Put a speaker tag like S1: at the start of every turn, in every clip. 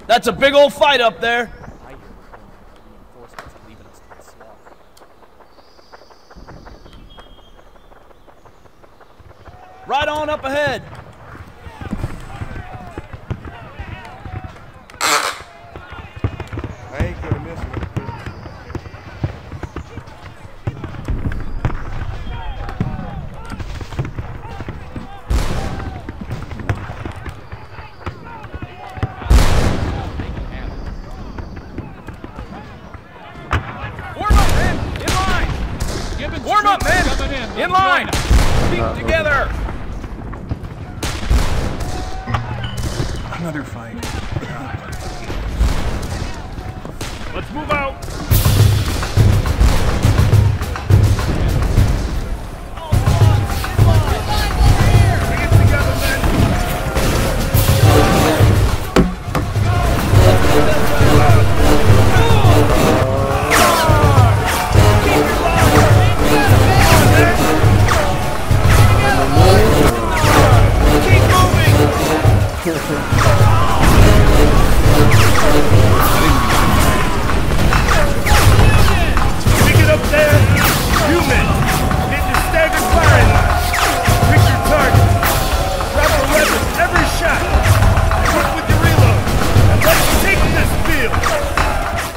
S1: That's a big old fight up there.
S2: I hear reinforcements are leaving us to the slaughter.
S1: Right on up ahead.
S3: I ain't gonna miss it.
S1: Warm up, men! In line! Keep together!
S3: Another fight.
S1: Let's move out!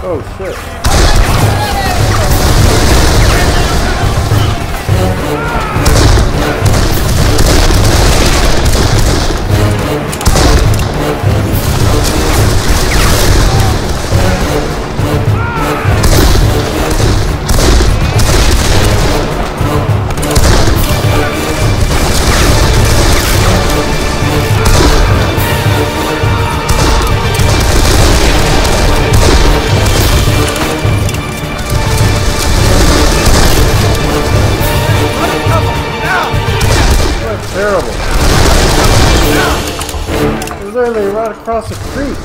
S3: Oh shit. Terrible. It was literally right across the creek.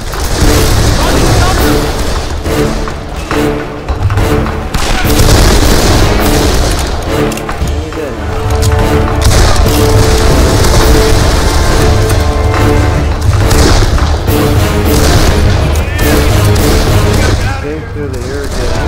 S3: Came through the irrigation.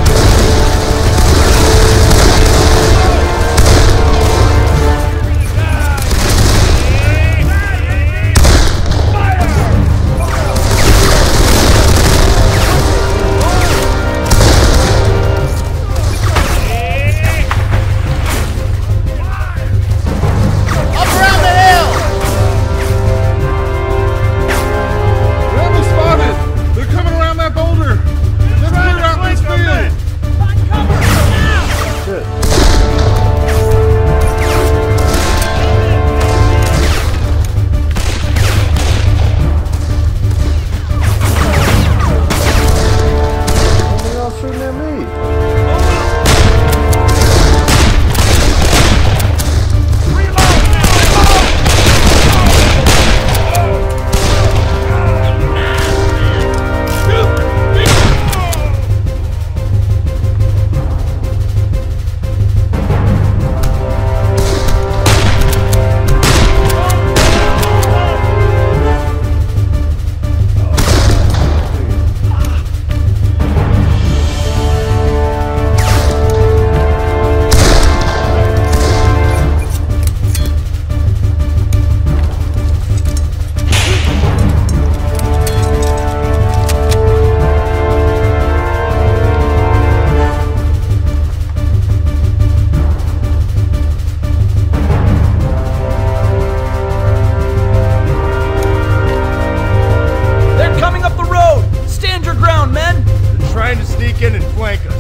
S1: Trying to sneak in and flank us.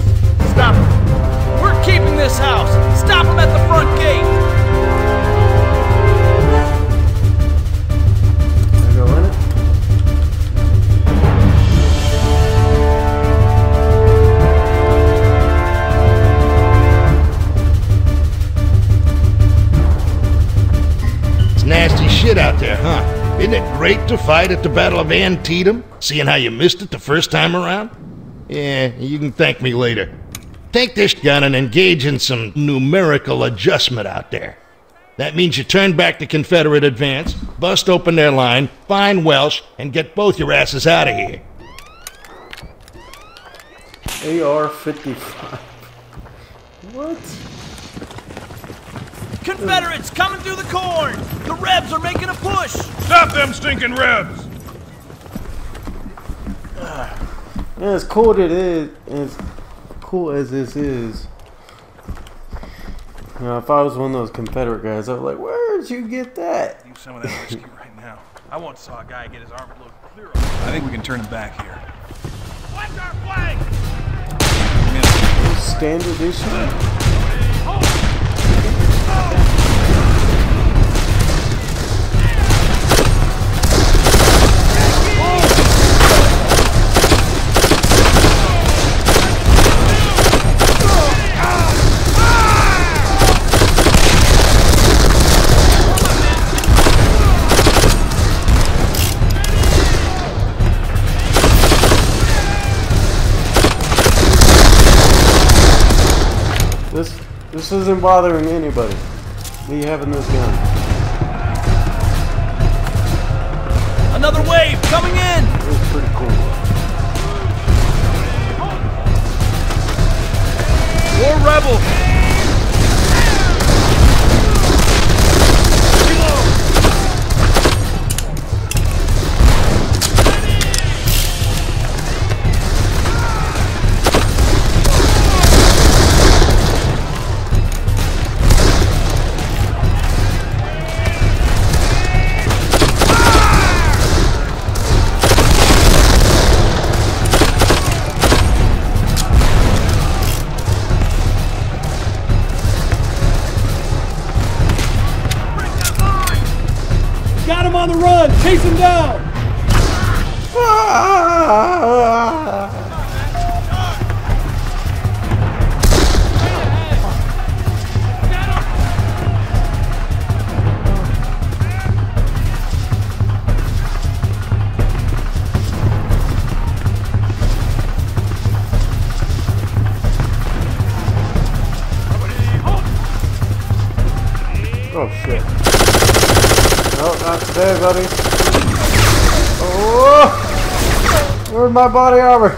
S1: Stop them. We're keeping this house. Stop them at the front gate.
S3: Can I go in it?
S4: It's nasty shit out there, huh? Isn't it great to fight at the Battle of Antietam, seeing how you missed it the first time around? Yeah, you can thank me later. Take this gun and engage in some numerical adjustment out there. That means you turn back the Confederate advance, bust open their line, find Welsh, and get both your asses out of here.
S3: AR-55. What?
S1: Confederates coming through the corn! The Rebs are making a push!
S5: Stop them stinking Rebs!
S3: Yeah, as cool as this is, you know, if I was one of those Confederate guys, I'd be like, where'd you get that?
S5: Use some of that whiskey right now. I once saw a guy get his arm blown clear off. I think we can turn him back here. Watch our flank!
S3: Standard issue? This isn't bothering anybody. Me having this gun.
S1: Another wave coming in!
S3: It's pretty cool.
S1: More rebels!
S6: Got him on the run! Chase him down!
S3: Oh shit. No, not today, buddy. Oh! Where's my body armor?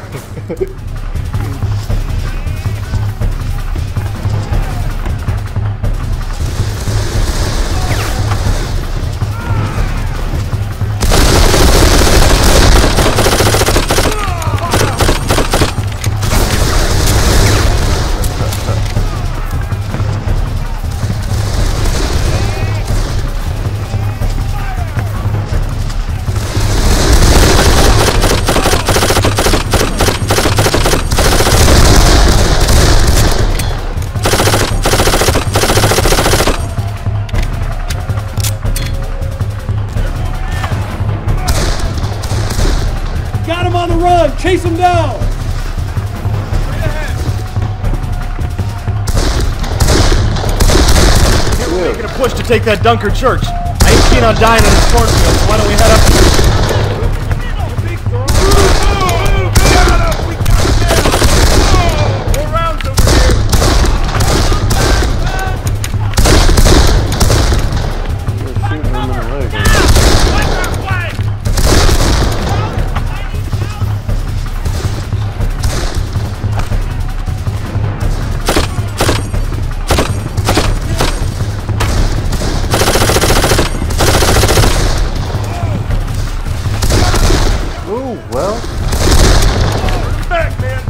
S6: Got him on the run! Chase him down!
S1: Here we're making a push to take that Dunker Church. I ain't keen on dying in this cornfield, so why don't we head up? More rounds over here.
S3: You're shooting him in the leg. Ooh, well.
S5: Back, man!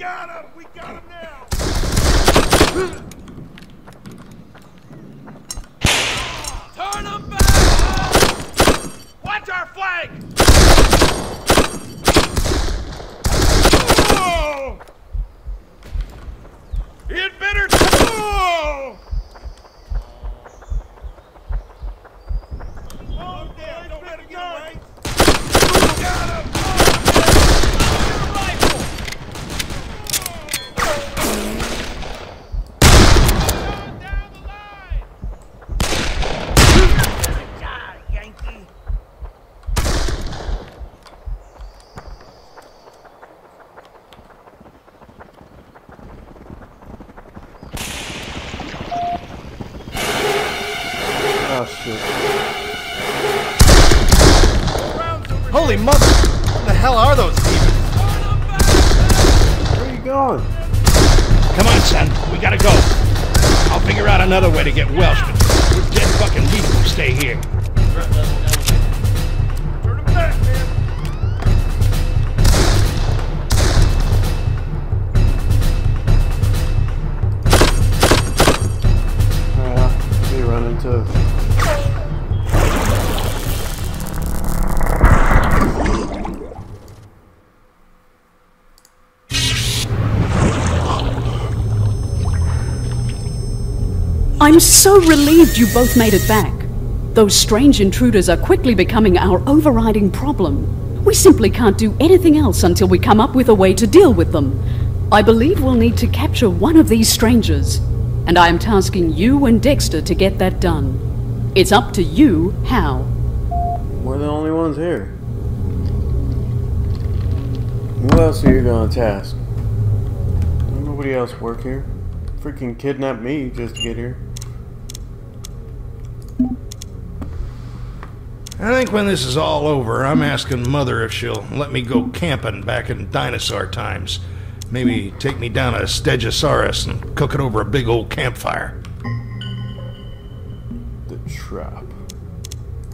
S5: got him! We got him now! Turn him back! Watch our flank! Oh! It better... Oh! Oh, damn! Don't let it get away! Got him!
S3: Oh shit.
S1: Holy mother! What the hell are those demons?
S3: Where are you going?
S4: Come on, son. We gotta go. I'll figure out another way to get Welsh, but we're dead fucking legal if we stay here.
S5: Turn him back, man!
S3: Yeah, we run into.
S7: I'm so relieved you both made it back. Those strange intruders are quickly becoming our overriding problem. We simply can't do anything else until we come up with a way to deal with them. I believe we'll need to capture one of these strangers, and I am tasking you and Dexter to get that done. It's up to you how.
S3: We're the only ones here. Who else are you gonna task? Don't nobody else work here? Freaking kidnap me just to get here.
S4: I think when this is all over, I'm asking Mother if she'll let me go camping back in dinosaur times. Maybe take me down a Stegosaurus and cook it over a big old campfire.
S3: The trap.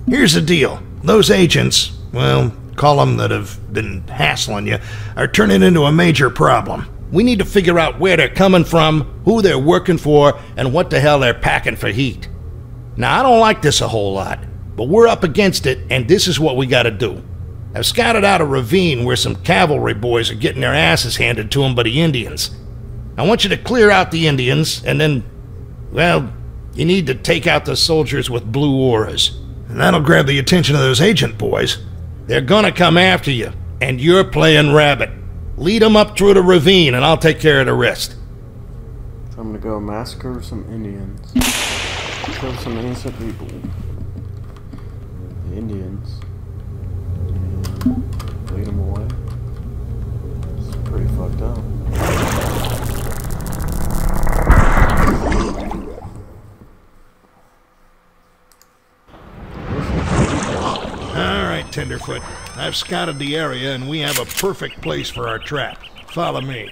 S4: Here's the deal. Those agents, well, call them that have been hassling you, are turning into a major problem. We need to figure out where they're coming from, who they're working for, and what the hell they're packing for heat. Now, I don't like this a whole lot, but we're up against it, and this is what we gotta do. I've scouted out a ravine where some cavalry boys are getting their asses handed to them by the Indians. I want you to clear out the Indians, and then, well, you need to take out the soldiers with blue auras. And that'll grab the attention of those agent boys. They're gonna come after you, and you're playing rabbit. Lead them up through the ravine, and I'll take care of the rest.
S3: So I'm gonna go massacre some Indians. Kill some innocent people. The Indians. And lead them away. It's pretty fucked up.
S4: Alright, Tenderfoot. I've scouted the area, and we have a perfect place for our trap. Follow me.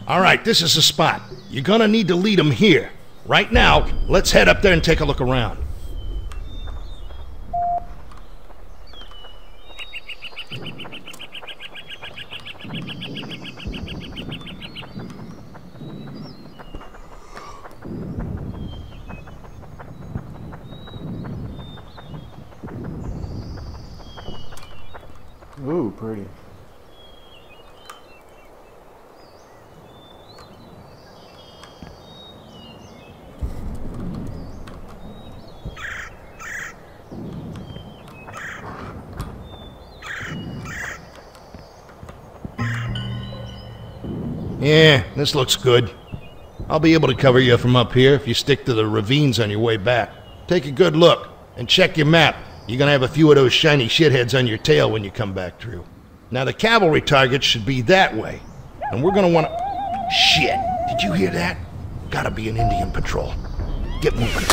S4: Alright, this is the spot. You're gonna need to lead them here. Right now, let's head up there and take a look around.
S3: Ooh, pretty.
S4: Yeah, this looks good. I'll be able to cover you from up here if you stick to the ravines on your way back. Take a good look, and check your map. You're gonna have a few of those shiny shitheads on your tail when you come back through. Now the cavalry targets should be that way, and we're gonna wanna... Shit! Did you hear that? Gotta be an Indian patrol. Get moving.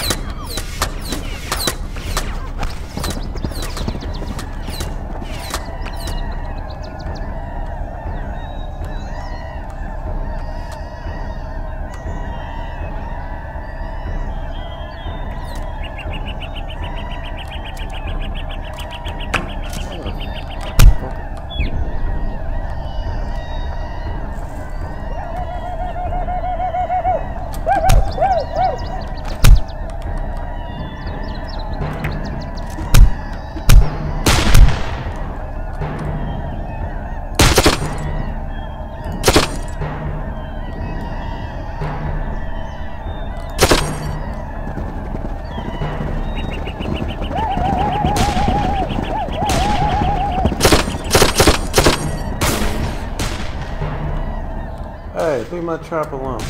S3: away. Leave my trap alone.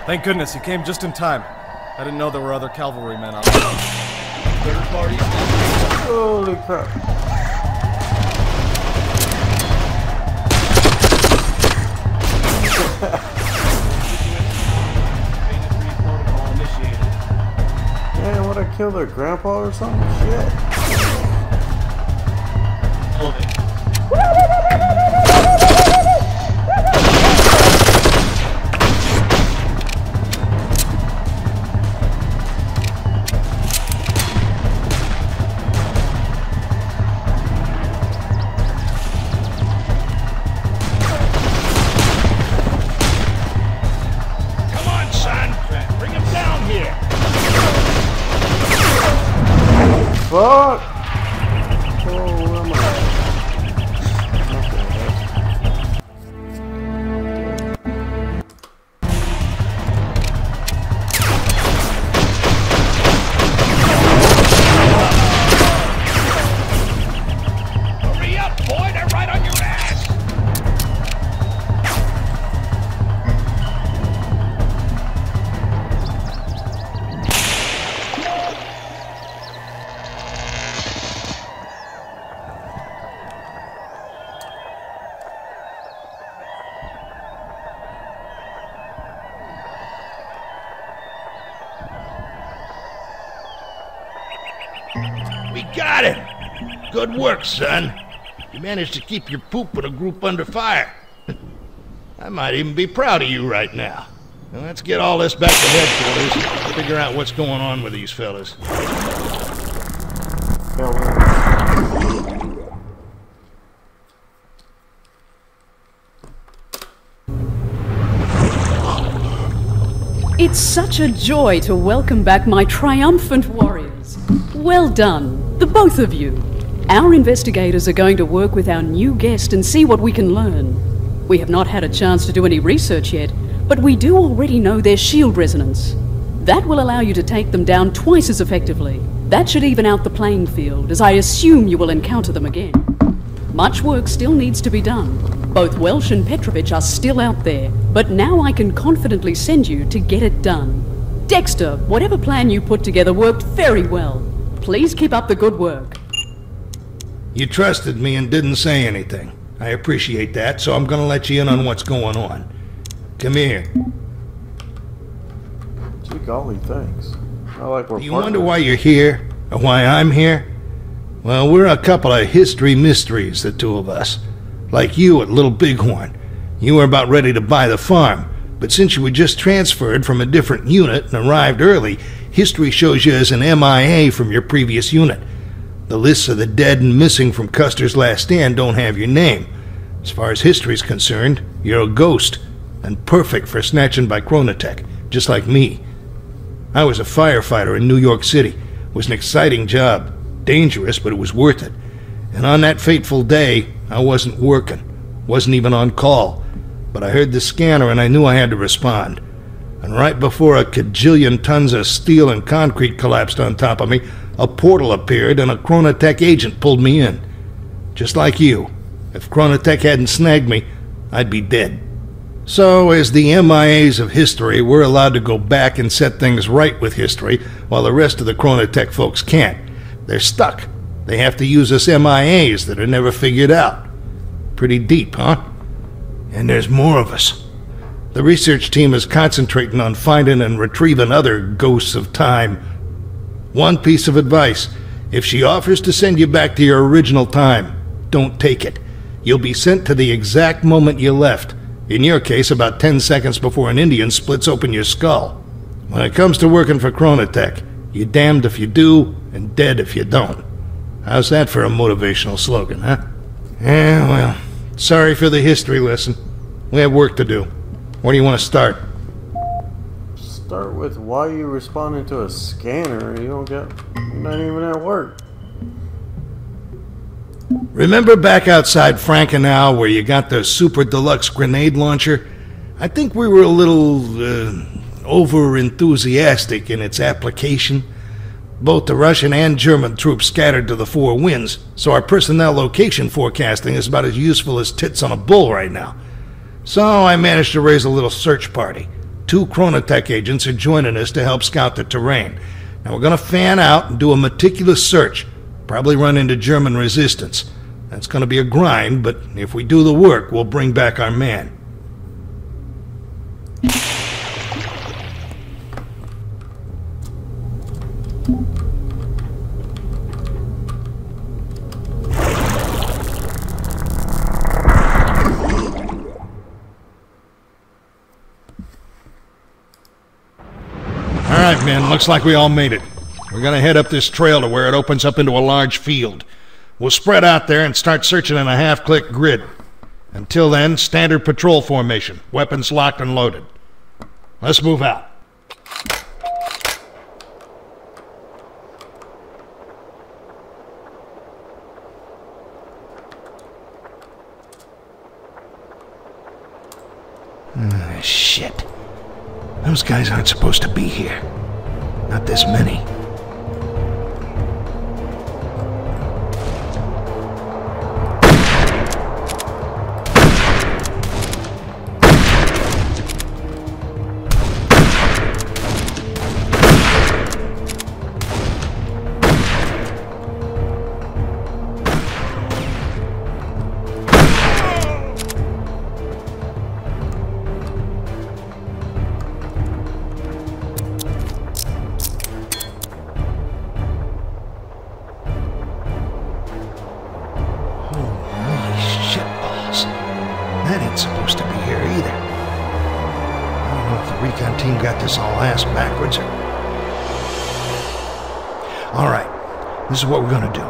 S1: Thank goodness you came just in time. I didn't know there were other cavalrymen out there.
S5: Third party.
S3: Holy crap. Man, would I kill their grandpa or something? Shit.
S5: Hold it.
S3: Fuck! Oh, where am I?
S4: Hurry up, boy! They're right on your ass! We got him! Good work, son. You managed to keep your poop in a group under fire. I might even be proud of you right now. Now let's get all this back to headquarters and figure out what's going on with these fellas.
S7: It's such a joy to welcome back my triumphant warriors. Well done, the both of you. Our investigators are going to work with our new guest and see what we can learn. We have not had a chance to do any research yet, but we do already know their shield resonance. That will allow you to take them down twice as effectively. That should even out the playing field, as I assume you will encounter them again. Much work still needs to be done. Both Welsh and Petrovich are still out there, but now I can confidently send you to get it done. Dexter, whatever plan you put together worked very well. Please keep up the good work.
S4: You trusted me and didn't say anything. I appreciate that, so I'm gonna let you in on what's going on. Come here.
S3: Gee golly, thanks. I like we're
S4: You wonder why you're here? Or why I'm here? Well, we're a couple of history mysteries, the two of us. Like you at Little Bighorn. You were about ready to buy the farm, but since you were just transferred from a different unit and arrived early, history shows you as an MIA from your previous unit. The lists of the dead and missing from Custer's last stand don't have your name. As far as history's concerned, you're a ghost, and perfect for snatching by Chronotech, just like me. I was a firefighter in New York City. It was an exciting job. Dangerous, but it was worth it. And on that fateful day, I wasn't working. Wasn't even on call. But I heard the scanner and I knew I had to respond. And right before a kajillion tons of steel and concrete collapsed on top of me, a portal appeared and a Chronotech agent pulled me in. Just like you. If Chronotech hadn't snagged me, I'd be dead. So, as the MIAs of history, we're allowed to go back and set things right with history, while the rest of the Chronotech folks can't. They're stuck. They have to use us MIAs that are never figured out. Pretty deep, huh? And there's more of us. The research team is concentrating on finding and retrieving other ghosts of time. One piece of advice: if she offers to send you back to your original time, don't take it. You'll be sent to the exact moment you left. In your case, about 10 seconds before an Indian splits open your skull. When it comes to working for Chronotech, you're damned if you do, and dead if you don't. How's that for a motivational slogan, huh? Yeah, well, sorry for the history lesson. We have work to do. Where do you want to start?
S3: Start with why you responding to a scanner. You're not even at work.
S4: Remember back outside Frankenau where you got the super deluxe grenade launcher? I think we were a little, over-enthusiastic in its application. Both the Russian and German troops scattered to the four winds, so our personnel location forecasting is about as useful as tits on a bull right now. So I managed to raise a little search party. 2 Chronotech agents are joining us to help scout the terrain. Now we're going to fan out and do a meticulous search. Probably run into German resistance. That's going to be a grind, but if we do the work, we'll bring back our man. Alright, man, looks like we all made it. We're gonna head up this trail to where it opens up into a large field. We'll spread out there and start searching in a half-click grid. Until then, standard patrol formation, weapons locked and loaded. Let's move out. Shit. Those guys aren't supposed to be here. Not this many. Supposed to be here either. I don't know if the recon team got this all ass backwards or... Alright, this is what we're gonna do.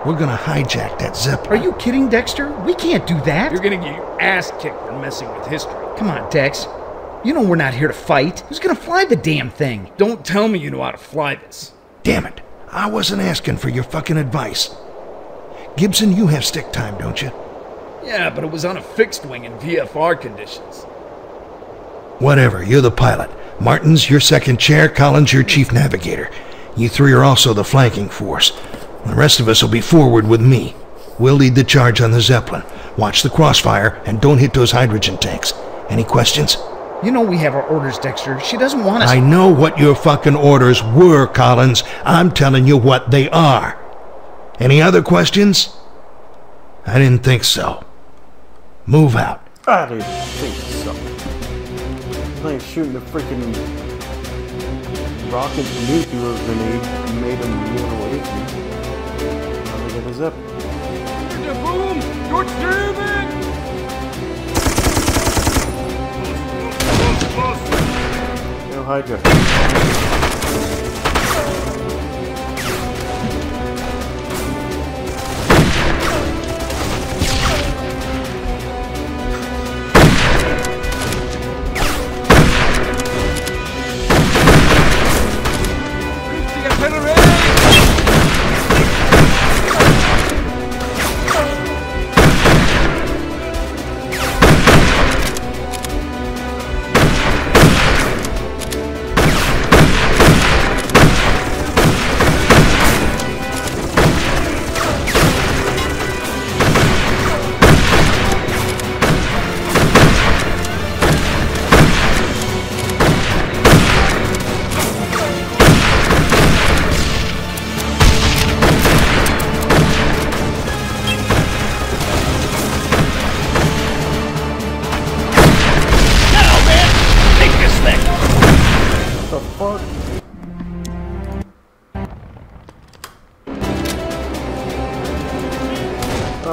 S4: We're gonna hijack that Zeppelin.
S8: Are you kidding, Dexter? We can't do that.
S5: You're gonna get your ass kicked for messing with history.
S8: Come on, Dex. You know we're not here to fight. Who's gonna fly the damn thing?
S5: Don't tell me you know how to fly this.
S4: Damn it. I wasn't asking for your fucking advice. Gibson, you have stick time, don't you?
S5: Yeah, but it was on a fixed wing in VFR conditions.
S4: Whatever, you're the pilot. Martin's your second chair, Collins your chief navigator. You 3 are also the flanking force. The rest of us will be forward with me. We'll lead the charge on the Zeppelin. Watch the crossfire and don't hit those hydrogen tanks. Any questions?
S8: You know we have our orders, Dexter. She doesn't want us...
S4: I know what your fucking orders were, Collins. I'm telling you what they are. Any other questions? I didn't think so. Move out.
S3: I didn't think so. Like shooting a freaking rocket nuclear grenade and made him run away from me. Now they got his up.
S1: Boom! You're German!
S3: Yo, Hydra.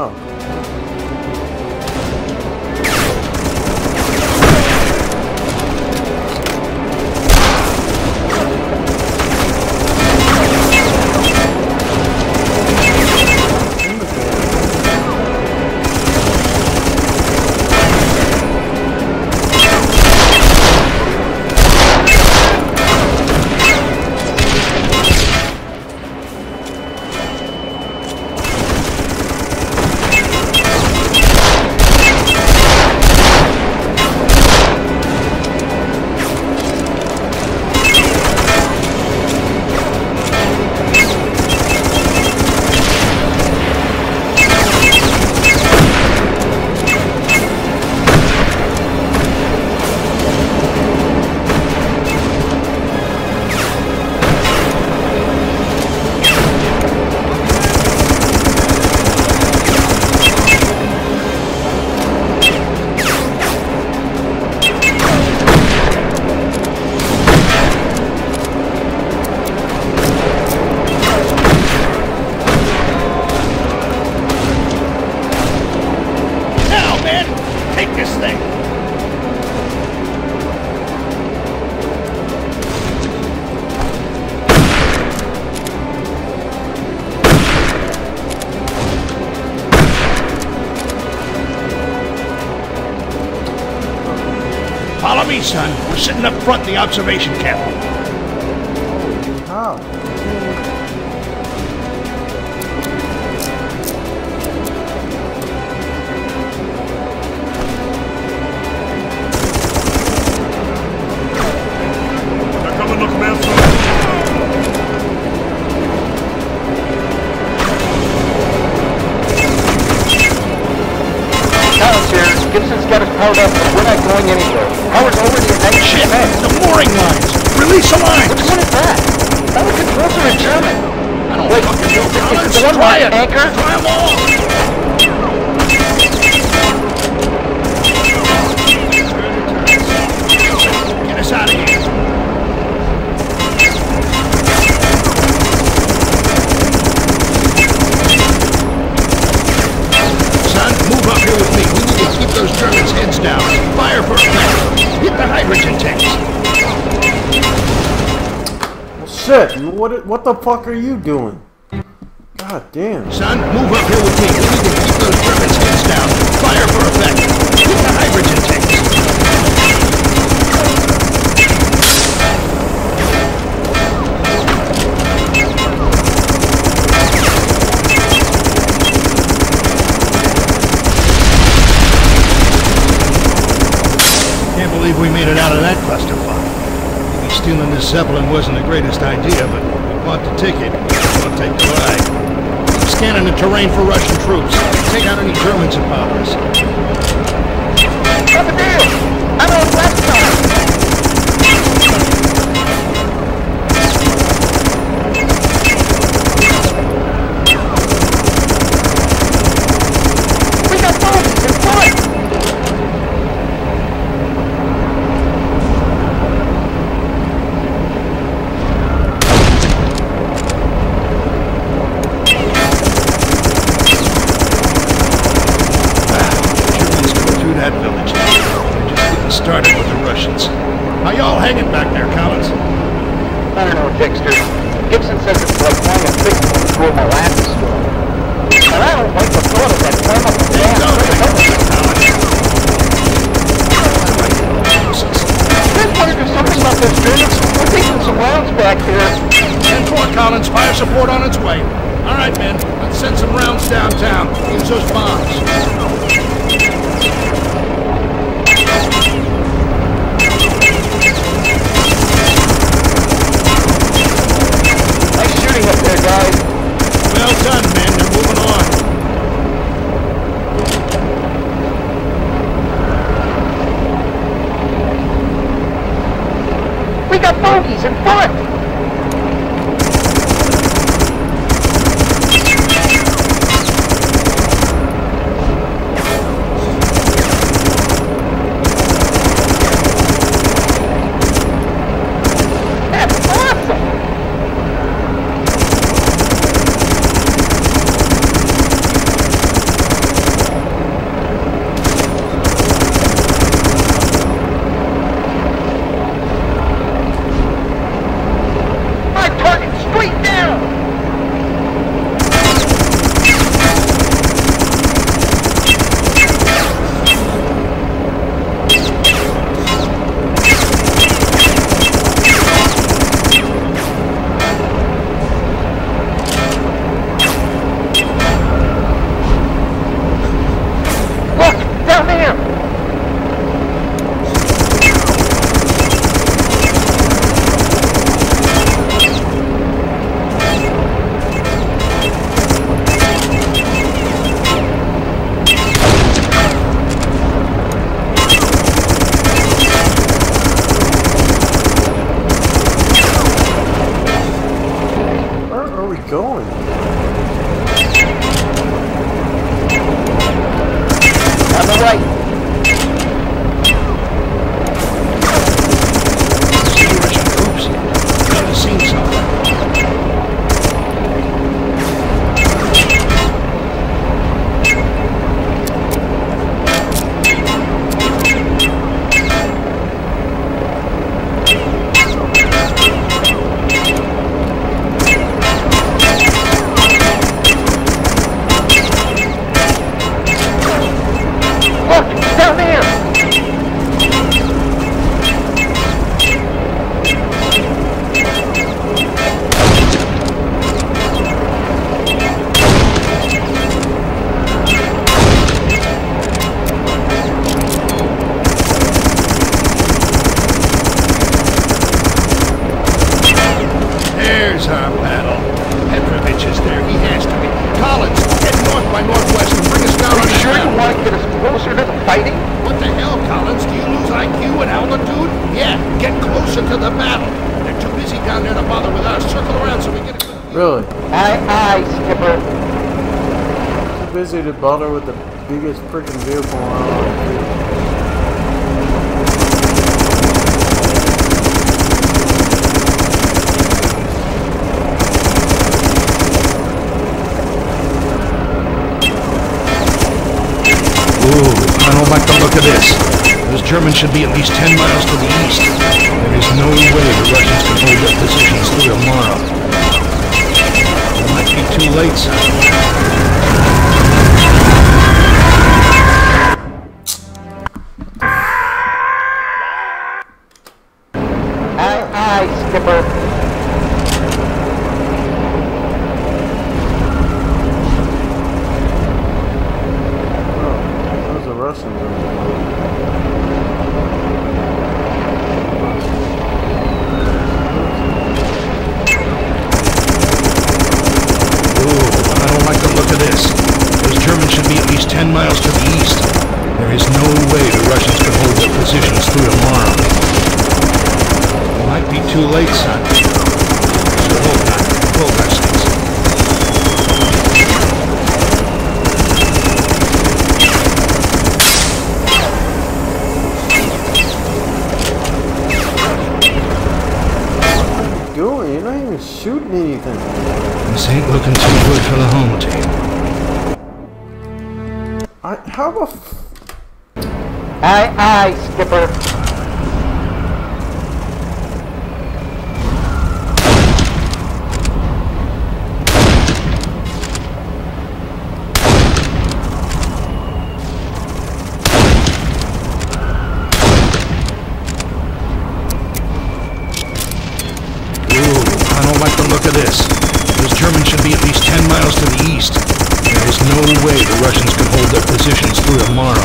S3: Oh.
S4: Take this thing! Follow me, son. We're sitting up front in the observation camp.
S3: How?
S9: Gibson's got us powered up, but we're not going anywhere. Power's already at 90%.
S4: Shit! The mooring lines! Release the lines!
S9: Which one is that? Our controls are in German.
S4: I don't
S9: Wait,
S4: fucking know.
S9: is it the one
S4: Try
S9: with
S4: it!
S9: anchor?
S4: Try them all! Get us out of here! Son, move up here with me. We need to keep those Germans' heads down. Fire for effect. Hit the hydrogen tanks.
S3: Well, shit. What the fuck are you doing? God damn.
S4: Son, move up here with me. We need to keep those Germans' heads down. Fire for effect. Hit the hydrogen tanks. Can't believe we made it out of that clusterfuck. Maybe stealing this Zeppelin wasn't the greatest idea, but we bought the ticket. We'll take the ride. Keep scanning the terrain for Russian troops. Take out any Germans that bother us.
S9: What's the deal? I'm on last time. We got bogeys in front.
S4: That village. They're just getting started with the Russians. How y'all hanging back there, Collins?
S9: I don't know, Dexter. Gibson says it's like flying a fish through a molasses storm. And I don't like the thought of that climb up the dam. Just wondered if something about those Germans. We're taking some rounds back there.
S4: 10-4, Collins. Fire support on its way. All right, men. Let's send some rounds downtown. Use those bombs.
S9: Nice shooting up there, guys.
S4: Well done, men. They're moving on.
S9: We got bogeys in front.
S3: we going?
S9: On the right.
S4: See Russian troops. Should have seen something.
S3: Really?
S9: Aye, Skipper.
S3: Too busy to bother with the biggest freaking vehicle around.
S4: Ooh, I don't like the look of this. Those Germans should be at least 10 miles to the east. There is no way the Russians can hold their positions through tomorrow. It might be too late, son.
S9: Aye, Skipper.
S3: Russians in
S4: I don't like the look of this. Those Germans should be at least 10 miles to the east. There is no way the Russians can hold their positions through tomorrow. It might be too late, son. Sure hope not. Hold our sticks.
S3: You're not even shooting anything.
S4: This ain't looking too good for the home team.
S3: How the
S9: Aye, Skipper.
S4: Look at this. Those Germans should be at least 10 miles to the east. There is no way the Russians can hold their positions through tomorrow.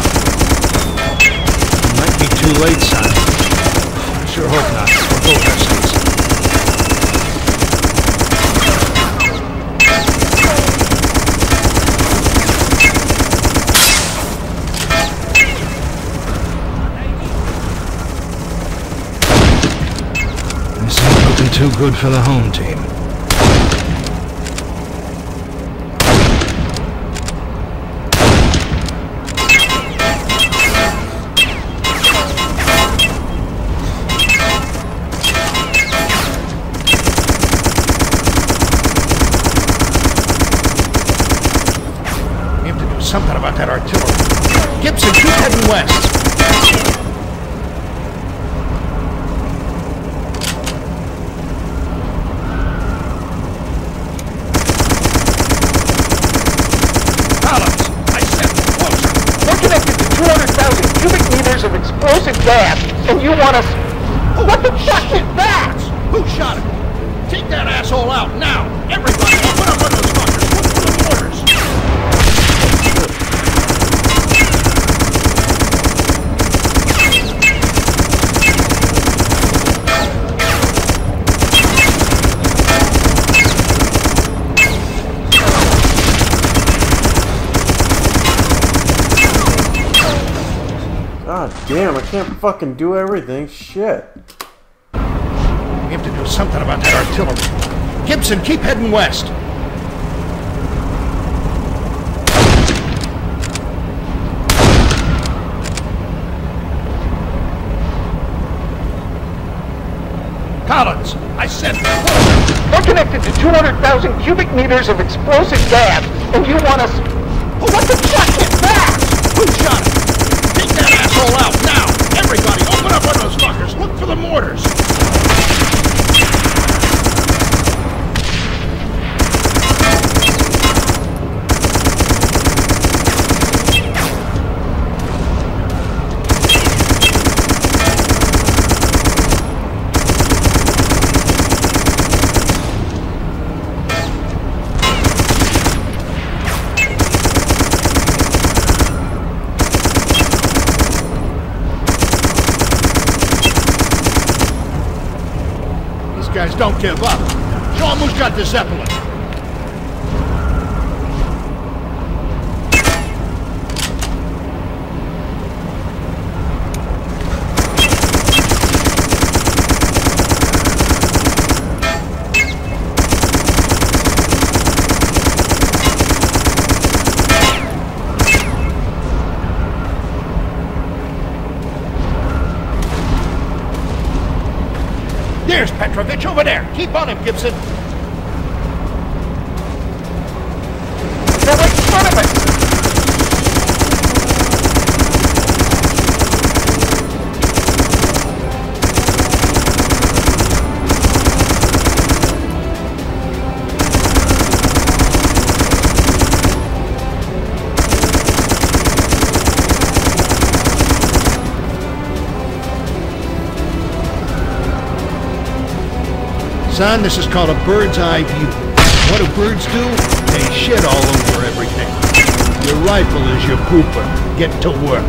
S4: It might be too late, son. I sure hope not. For both our sakes. This ain't looking too good for the home team. Something about that artillery. Gibson, keep heading west.
S9: Collins, I said closer. We're connected to 200,000 cubic meters of explosive gas, and you want us... What the fuck is that?
S4: Who shot him? Take that asshole out now. Everybody, open up on those fuckers. Look for the mortars.
S3: God damn, I can't fucking do everything. Shit.
S4: We have to do something about that artillery. Gibson, keep heading west. Collins, I said
S9: We're connected to 200,000 cubic meters of explosive gas, and you want us... What the fuck is that?
S4: Who shot him? Take that asshole out, now! Everybody, open up on those fuckers! Look for the mortars! Guys, don't give up. Show 'em who's got the Zeppelin. There's Petrovich over there. Keep on him, Gibson.
S9: They're right in front of us!
S4: Son, this is called a bird's eye view. What do birds do? They shit all over everything. Your rifle is your pooper. Get to work.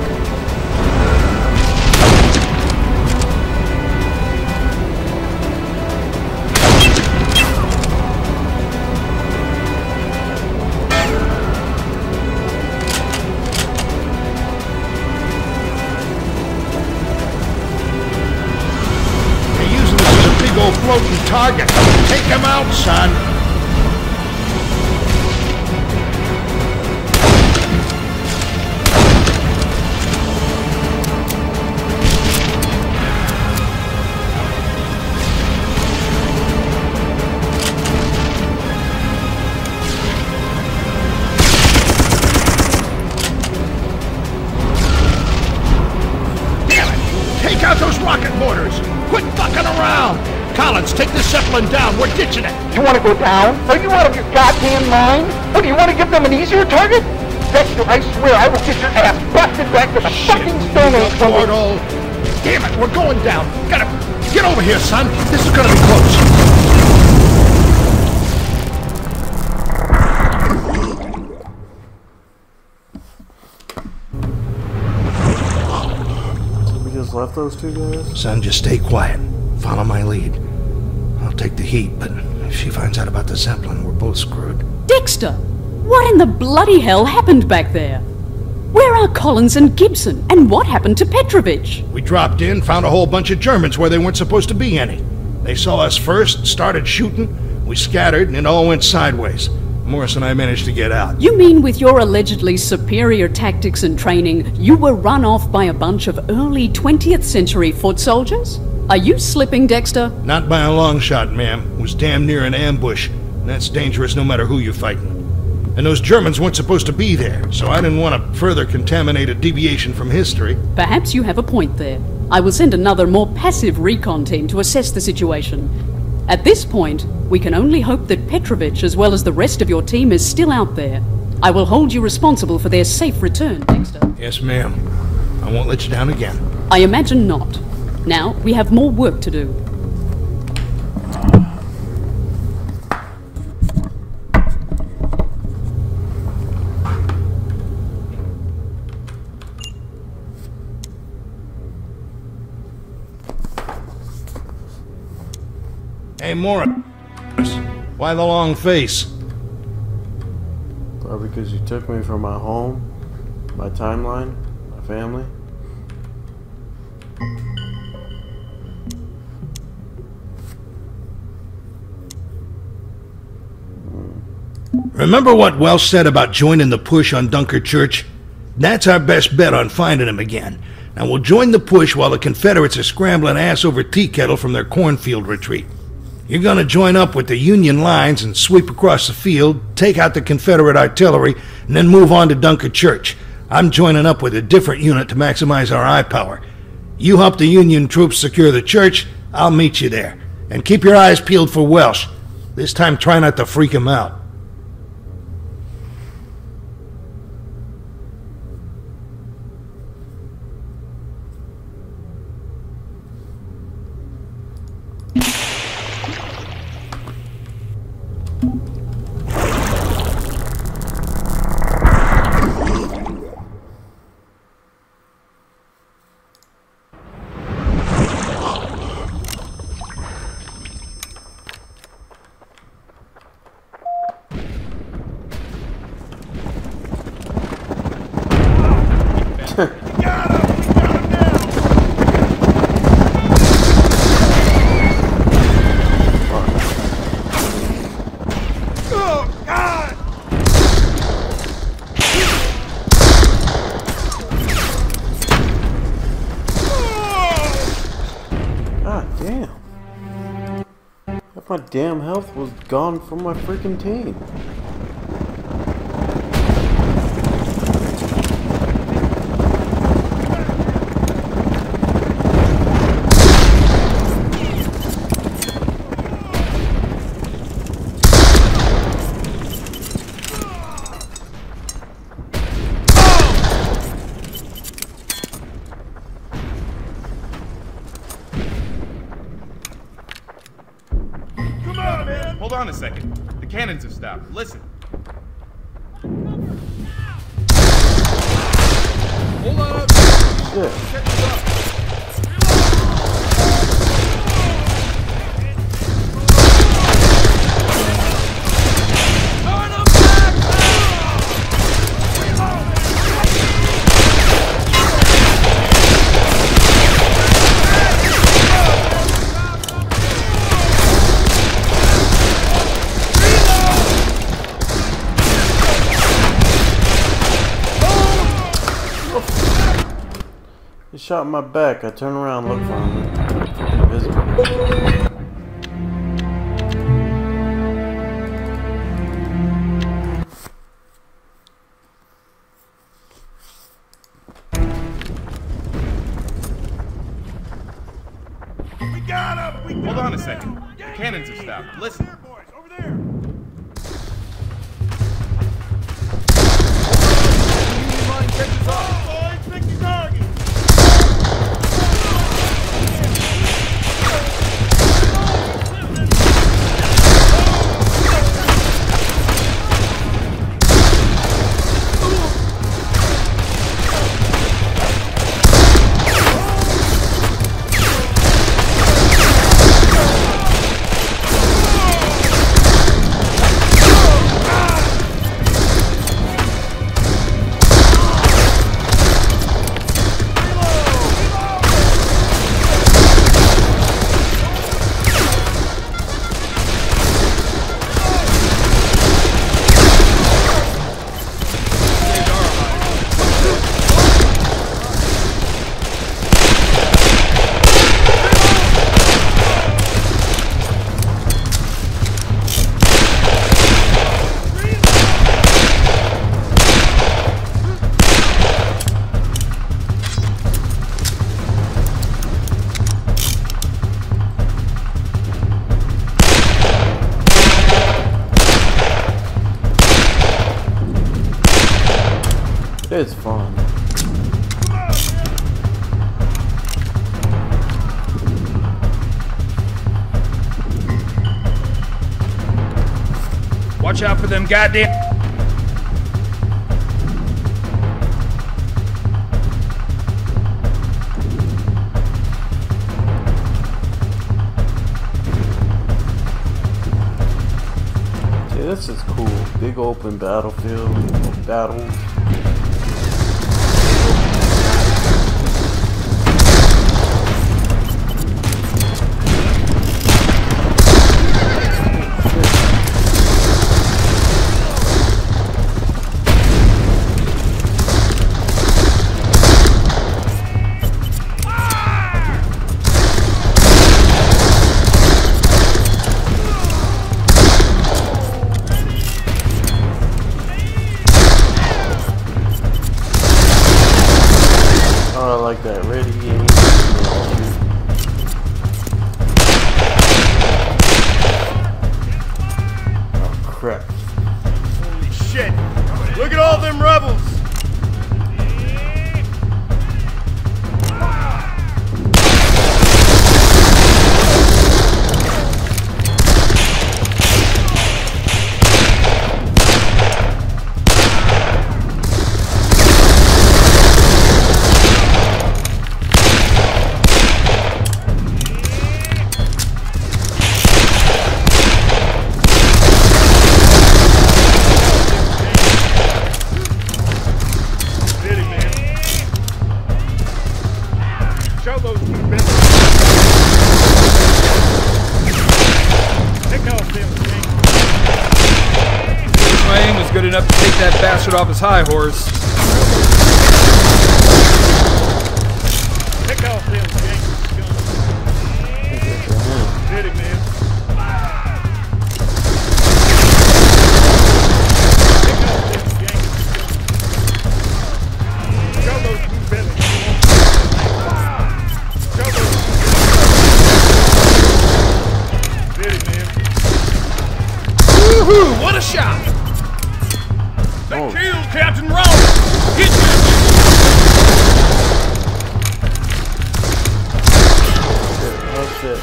S4: Floating target. Take him out, son. Damn it! Take out those rocket mortars. Quit fucking around. Collins, take this Zeppelin down. We're ditching it.
S9: You want to go down? Are you out of your goddamn mind? What, do you want to give them an easier target? Dexter, I swear I will get your ass busted back to the fucking Stone Age.
S4: Portal. Damn it, we're going down. Gotta get over here, son. This is gonna be close.
S3: We just left those two guys?
S4: Son, just stay quiet. Follow my lead. I'll take the heat, but if she finds out about the Zeppelin, we're both screwed.
S7: Dexter! What in the bloody hell happened back there? Where are Collins and Gibson? And what happened to Petrovich?
S4: We dropped in, found a whole bunch of Germans where they weren't supposed to be any. They saw us first, started shooting, we scattered, and it all went sideways. Morris and I managed to get out.
S7: You mean with your allegedly superior tactics and training, you were run off by a bunch of early 20th century foot soldiers? Are you slipping, Dexter?
S4: Not by a long shot, ma'am. It was damn near an ambush. And that's dangerous no matter who you're fighting. And those Germans weren't supposed to be there, so I didn't want to further contaminate a deviation from history.
S7: Perhaps you have a point there. I will send another, more passive recon team to assess the situation. At this point, we can only hope that Petrovich, as well as the rest of your team, is still out there. I will hold you responsible for their safe return, Dexter.
S4: Yes, ma'am. I won't let you down again.
S7: I imagine not. Now, we have more work to do.
S4: Hey, Morris. Why the long face?
S3: Probably because you took me from my home, my timeline, my family.
S4: Remember what Welsh said about joining the push on Dunker Church? That's our best bet on finding him again. Now we'll join the push while the Confederates are scrambling ass over tea kettle from their cornfield retreat. You're gonna join up with the Union lines and sweep across the field, take out the Confederate artillery, and then move on to Dunker Church. I'm joining up with a different unit to maximize our eye power. You help the Union troops secure the church, I'll meet you there. And keep your eyes peeled for Welsh. This time try not to freak him out.
S3: My damn health was gone from my freaking team.
S1: Hold on a second. The cannons have stopped. Listen. Hold on up. Check this out.
S3: He shot in my back. I turn around, look for him. Invisible.
S1: We got him! Hold on a second. The cannons have stopped. Listen. Over there. Union line catches up. Boys, pick your target.
S3: It's fun.
S5: Watch out for them goddamn...
S3: See, this is cool. Big open battlefield, battles.
S1: shit! Look at all them rebels!
S5: Good enough to take that bastard off his high horse.
S1: Pick off them gangsters. Hit him, man. Pick off them gangsters. Show those two bellies. Show those two bellies. Hit him, man.
S5: Woohoo! What a shot!
S1: They killed Captain Rowland! Get him!
S3: Oh shit.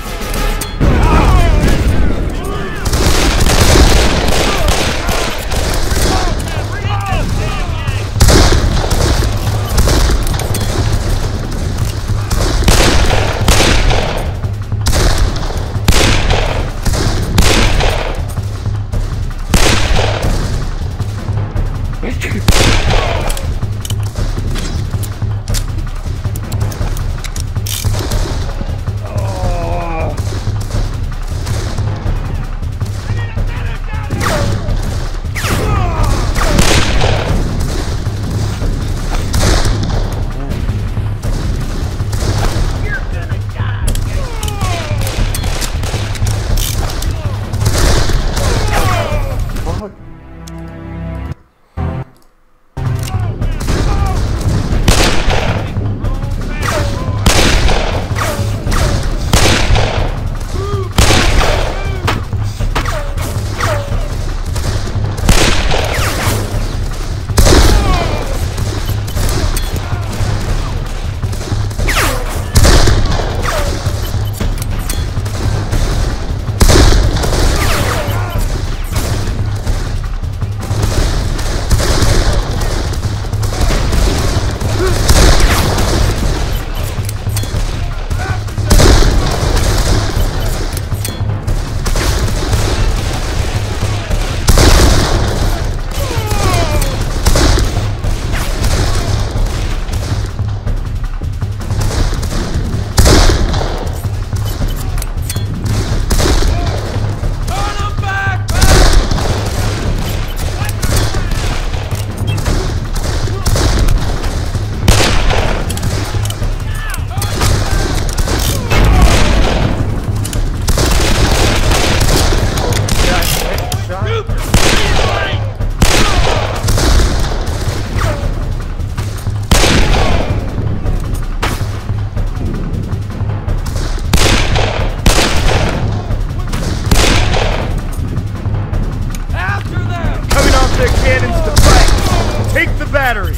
S1: battery!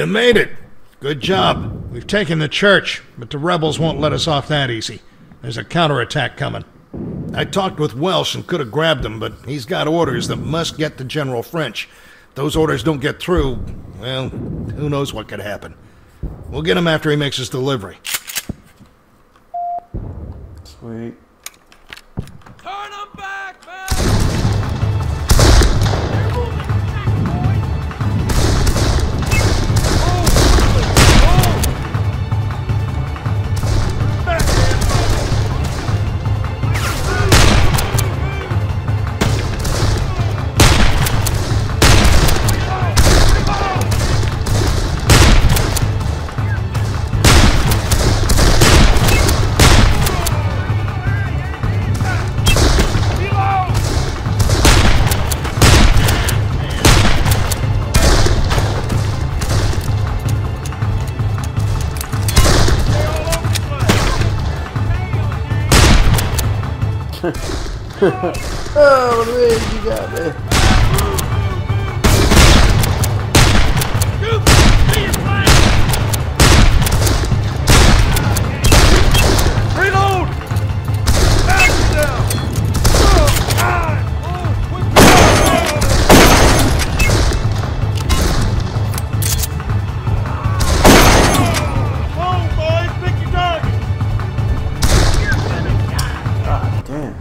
S4: You made it. Good job. We've taken the church, but the rebels won't let us off that easy. There's a counterattack coming. I talked with Welsh and could have grabbed him, but he's got orders that must get to General French. If those orders don't get through, well, who knows what could happen. We'll get him after he makes his delivery.
S3: Sweet.
S5: Turn them back, man!
S3: Oh man, you got me.
S5: Reload! Action down! Come on, boys, pick your target!
S3: God damn.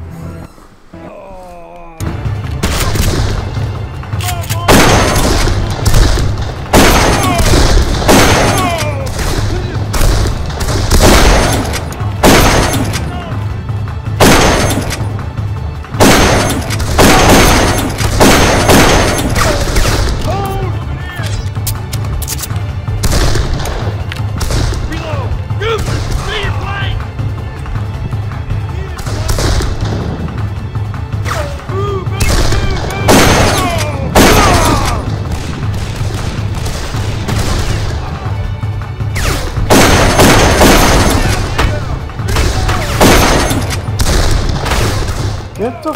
S3: Get the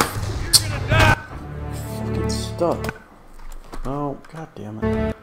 S3: fucking stuck. Oh, god damn it.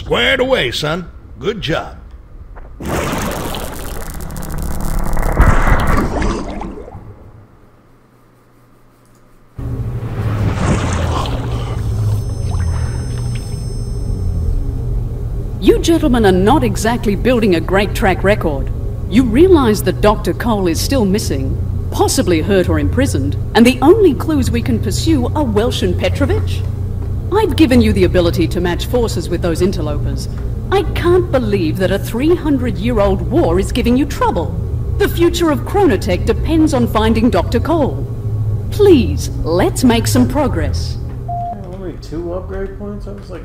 S4: Squared away, son. Good job.
S7: You gentlemen are not exactly building a great track record. You realize that Dr. Cole is still missing, possibly hurt or imprisoned, and the only clues we can pursue are Welsh and Petrovich? I've given you the ability to match forces with those interlopers. I can't believe that a 300-year-old war is giving you trouble. The future of Chronotech depends on finding Dr. Cole. Please, let's make some progress.
S3: Only 2 upgrade points? I was like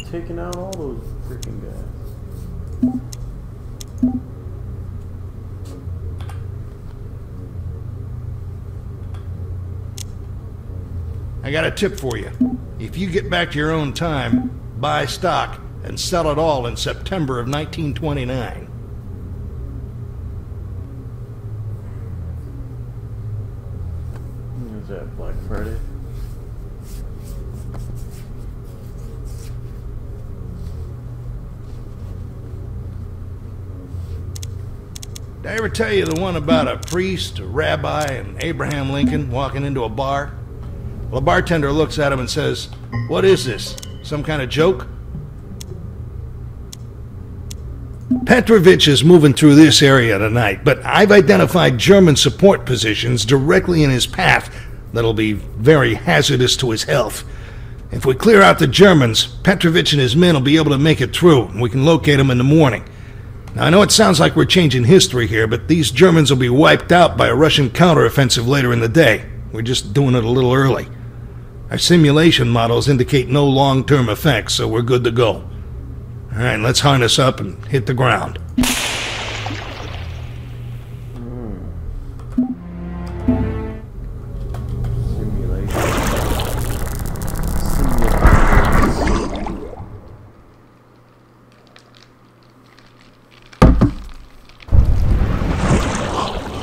S3: taking out all those freaking guys.
S4: I got a tip for you. If you get back to your own time, buy stock and sell it all in September of 1929.
S3: Is that Black Friday?
S4: Did I ever tell you the one about a priest, a rabbi, and Abraham Lincoln walking into a bar? Well, the bartender looks at him and says, "What is this? Some kind of joke?" Petrovich is moving through this area tonight, but I've identified German support positions directly in his path that'll be very hazardous to his health. If we clear out the Germans, Petrovich and his men will be able to make it through, and we can locate them in the morning. Now, I know it sounds like we're changing history here, but these Germans will be wiped out by a Russian counteroffensive later in the day. We're just doing it a little early. Our simulation models indicate no long-term effects, so we're good to go. All right, let's harness up and hit the ground.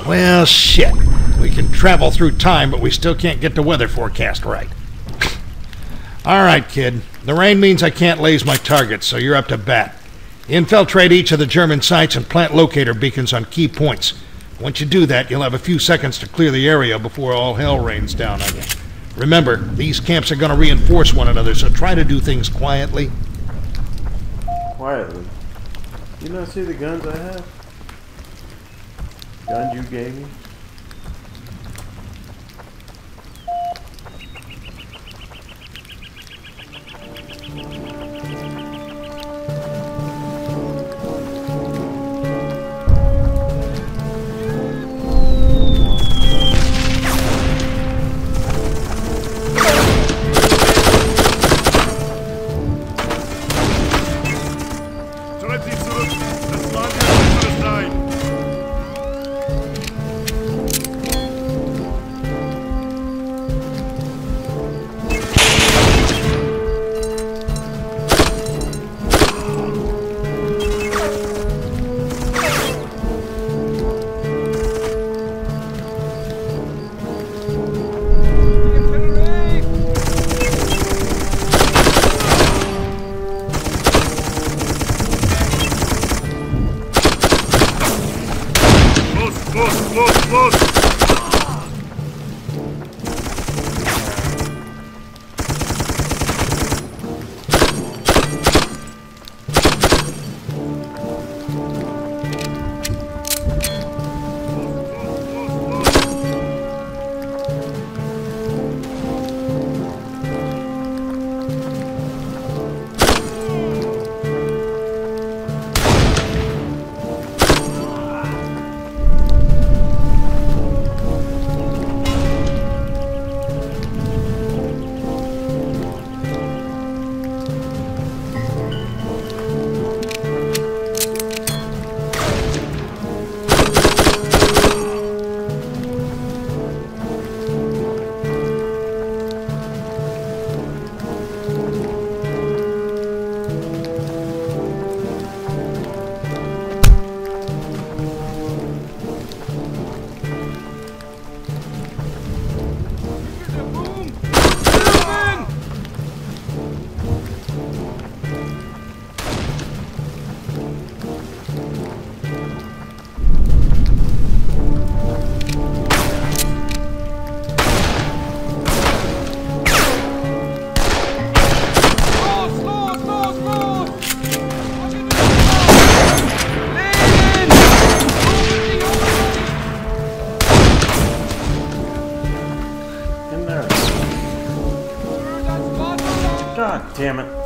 S4: Well, shit. We can travel through time, but we still can't get the weather forecast right. All right, kid. The rain means I can't laze my targets, so you're up to bat. Infiltrate each of the German sites and plant locator beacons on key points. Once you do that, you'll have a few seconds to clear the area before all hell rains down on you. Remember, these camps are going to reinforce one another, so try to do things quietly.
S3: Quietly? You not see the guns I have? Gun you gave me? Damn it.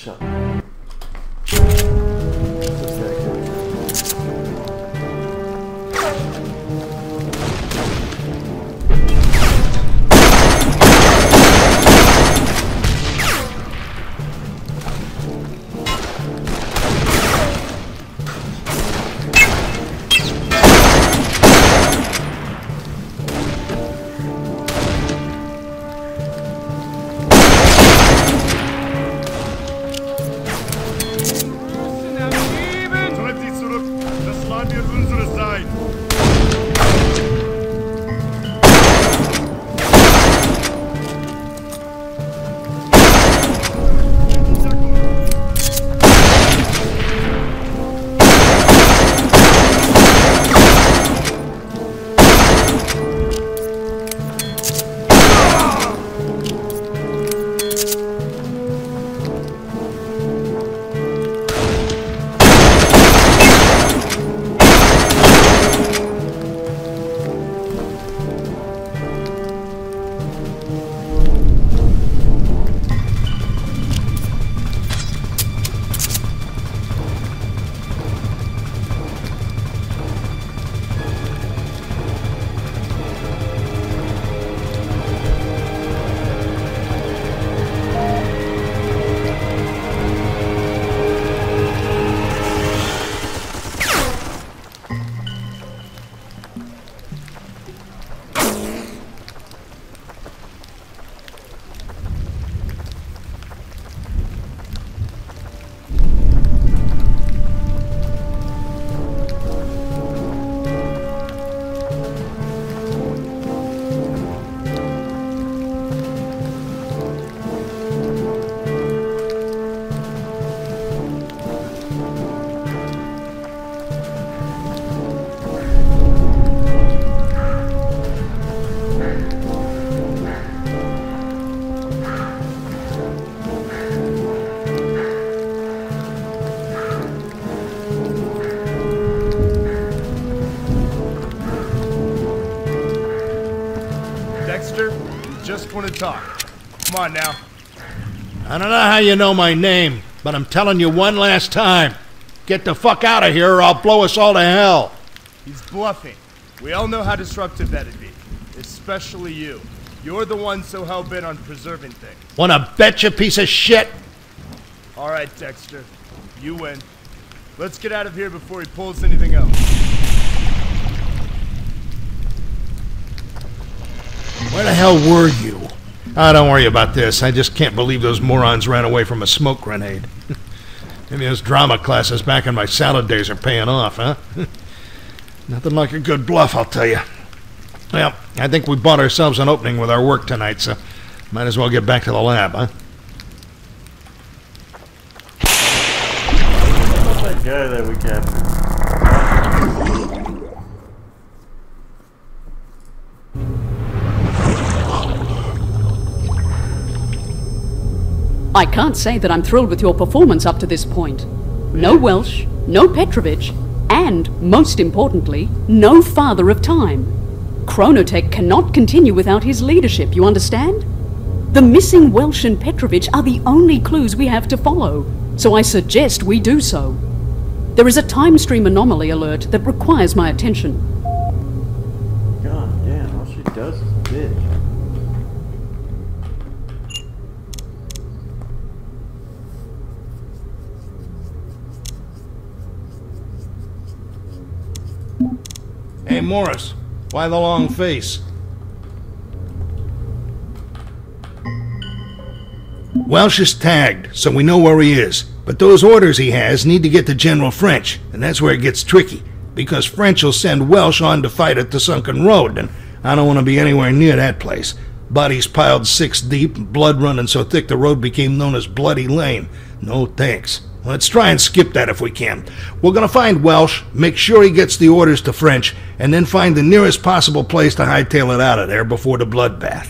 S3: Shut up. Just that good.
S1: Just want to talk. Come on now.
S4: I don't know how you know my name, but I'm telling you one last time. Get the fuck out of here or I'll blow us all to hell.
S1: He's bluffing. We all know how disruptive that'd be. Especially you. You're the one so hell-bent on preserving things.
S4: Wanna bet, you piece of shit?
S1: All right, Dexter. You win. Let's get out of here before he pulls anything else.
S4: Where the hell were you? Oh, don't worry about this. I just can't believe those morons ran away from a smoke grenade. Maybe those drama classes back in my salad days are paying off, huh? Nothing like a good bluff, I'll tell you. Well, I think we bought ourselves an opening with our work tonight, so might as well get back to the lab, huh?
S3: What's that guy that we captured?
S7: I can't say that I'm thrilled with your performance up to this point. No Welsh, no Petrovich, and, most importantly, no Father of Time. Chronotech cannot continue without his leadership, you understand? The missing Welsh and Petrovich are the only clues we have to follow, so I suggest we do so. There is a time stream anomaly alert that requires my attention.
S3: God damn, all she does is bitch.
S4: Hey, Morris, why the long face? Welsh is tagged, so we know where he is. But those orders he has need to get to General French, and that's where it gets tricky. Because French will send Welsh on to fight at the Sunken Road, and I don't want to be anywhere near that place. Bodies piled 6 deep, blood running so thick the road became known as Bloody Lane. No thanks. Let's try and skip that if we can. We're gonna find Welsh, make sure he gets the orders to French, and then find the nearest possible place to hightail it out of there before the bloodbath.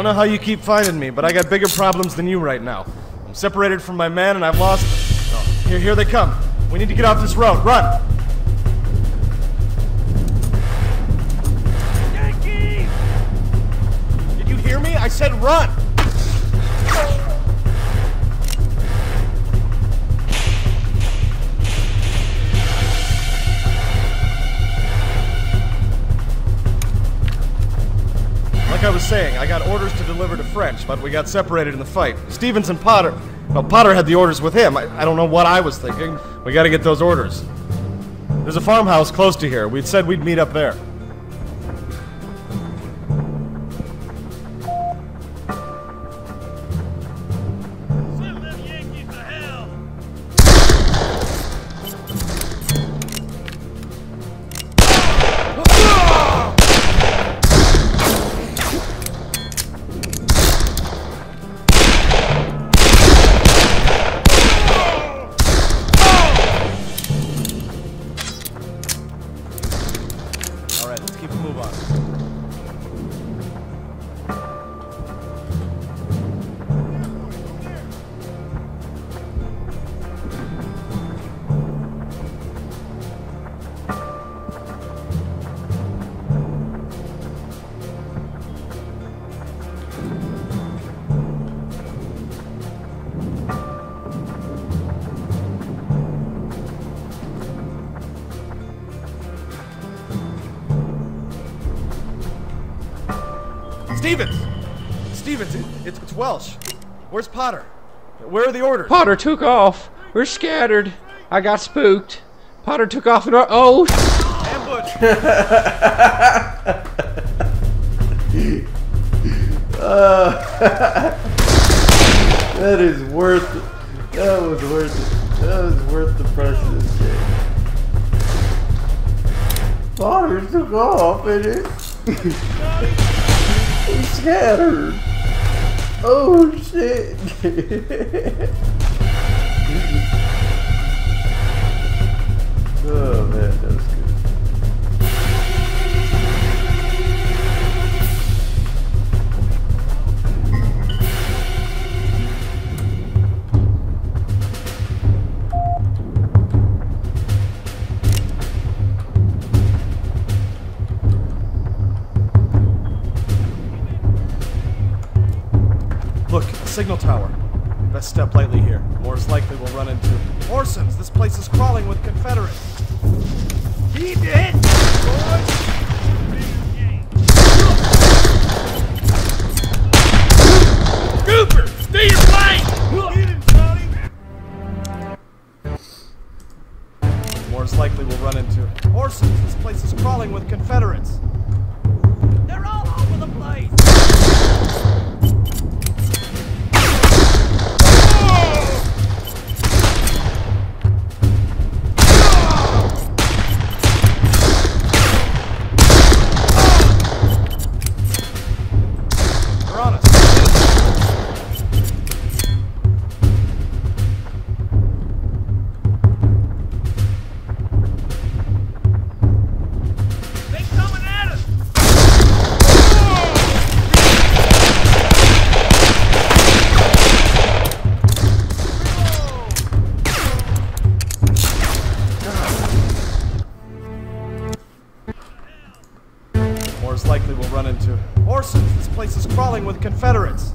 S1: don't know how you keep finding me, but I got bigger problems than you right now. I'm separated from my man and I've lost... Oh, here they come. We need to get off this road. Run! Yankee! Did you hear me? I said run! Like I was saying, I got orders to deliver to French, but we got separated in the fight. Stevens and Potter... Well, Potter had the orders with him. I don't know what I was thinking. We gotta get those orders. There's a farmhouse close to here. We'd said we'd meet up there. Send them Yankees to hell! Stevens, it's Welsh. Where's Potter? Where are the orders?
S10: Potter took off. We're scattered. I got spooked. Potter took off and oh!
S1: Ambush!
S3: That is worth it. That was worth it. That was worth the price of this game. Potter took off and he's scattered. Oh shit. Oh man, that was good.
S1: Look, a signal tower. Best step lightly here. More is likely we'll run into Orsons. This place is crawling with Confederates. Keep your head, boys! Cooper, stay your flank! More is likely we'll run into Orsons. This place is crawling with Confederates. They're all over the place! Likely we'll run into Orsons. This place is crawling with Confederates.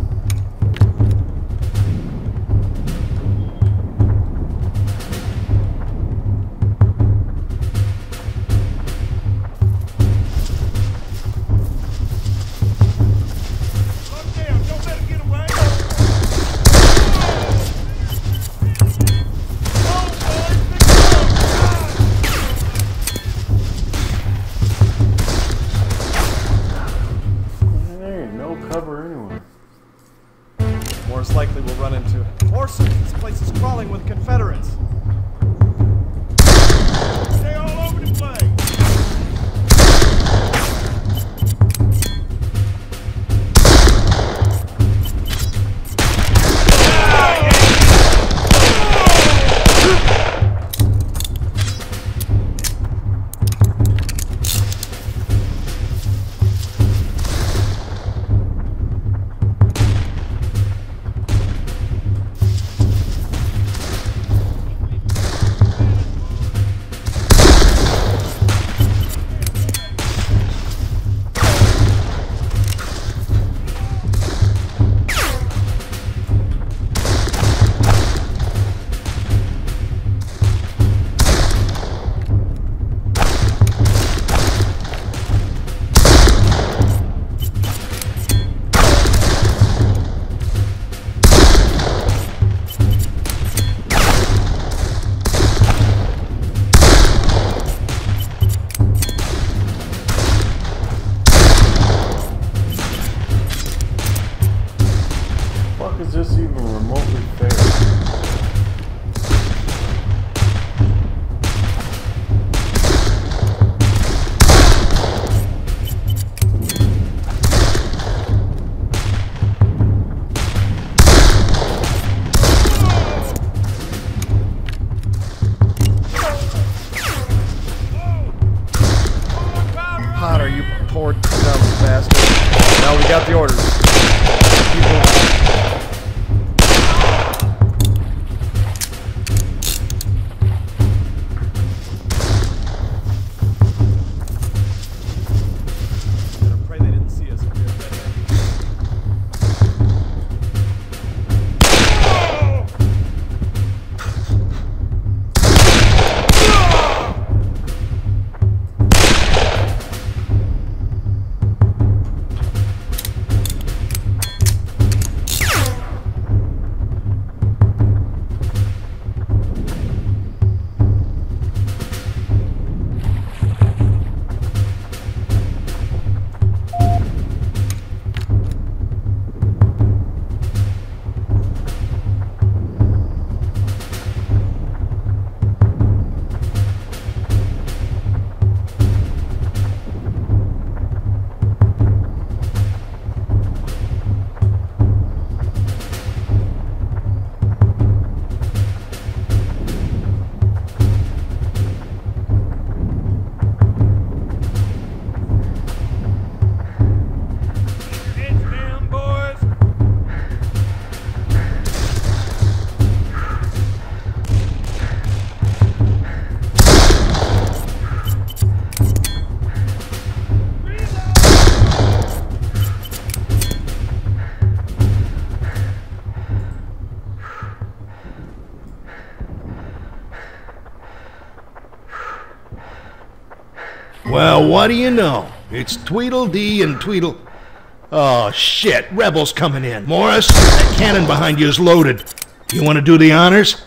S1: Likely we'll run into Orsons. This place is crawling with Confederates. Stay all over the place.
S4: Well, what do you know? It's Tweedledee and Tweedle... Oh, shit. Rebels coming in. Morris, that cannon behind you is loaded. You want to do the honors?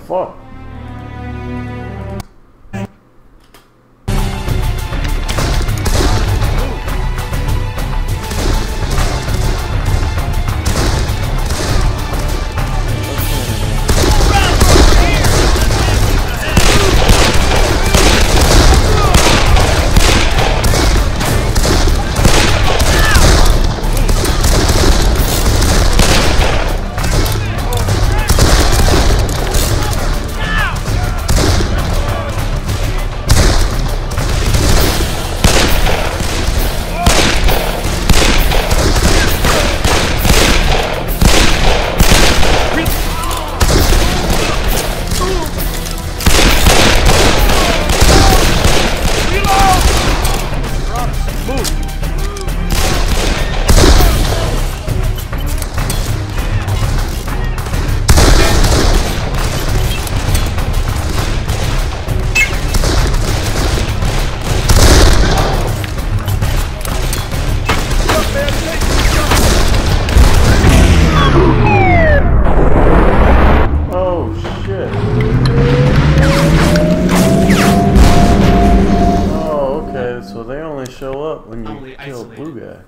S3: Fuck. So they only show up when you kill a blue guy.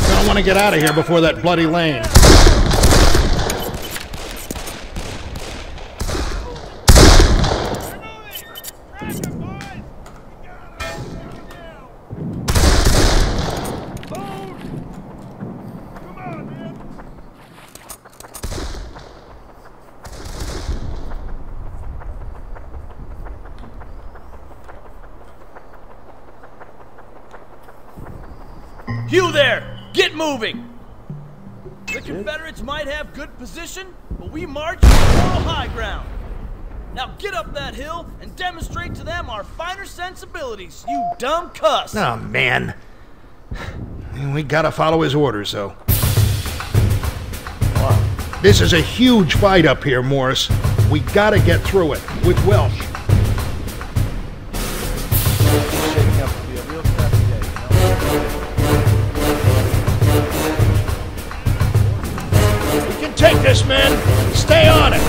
S4: I want to get out of here before that bloody lane.
S11: You there! Get moving! The Confederates might have good position, but we march on moral high ground. Now get up that hill and demonstrate to them our finer sensibilities, you dumb cuss!
S4: Oh, man. We gotta follow his orders, though. This is a huge fight up here, Morris. We gotta get through it with Welsh.
S2: Shaping up to be a real crappy day, you know?
S4: We can take this, men. Stay on it.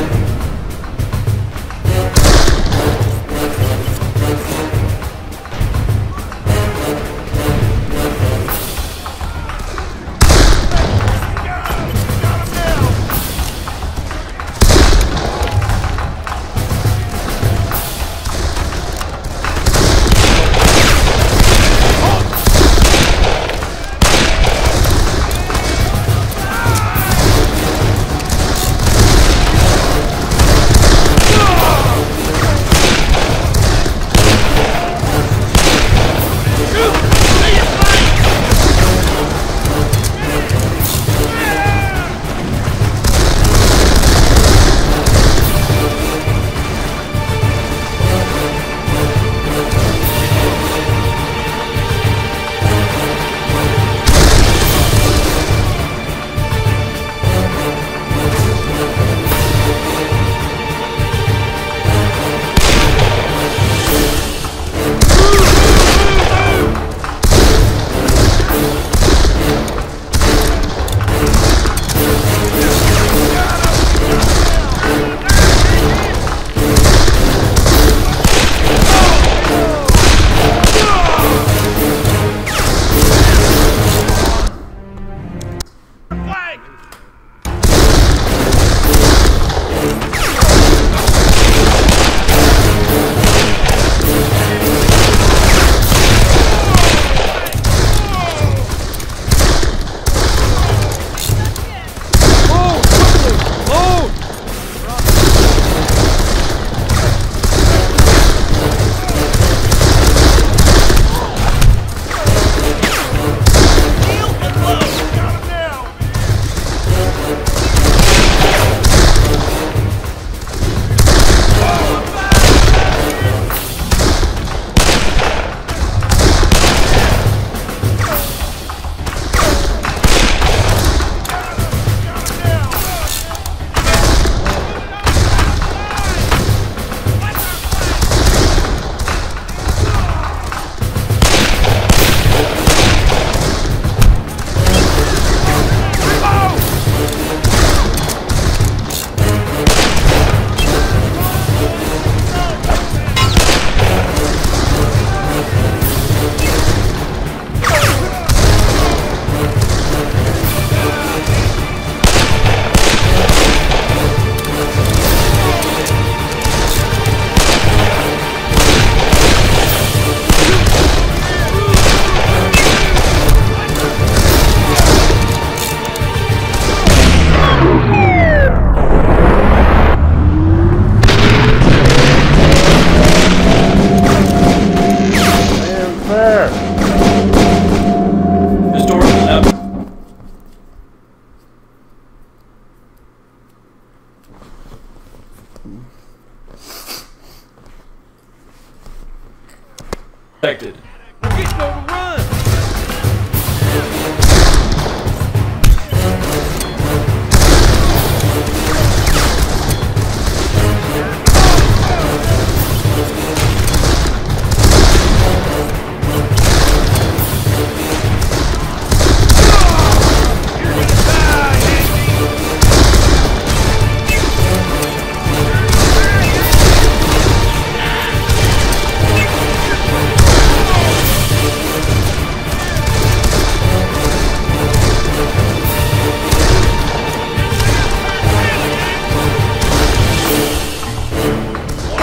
S11: We're getting overrun!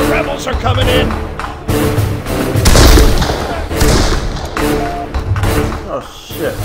S4: Rebels are coming in.
S3: Oh shit.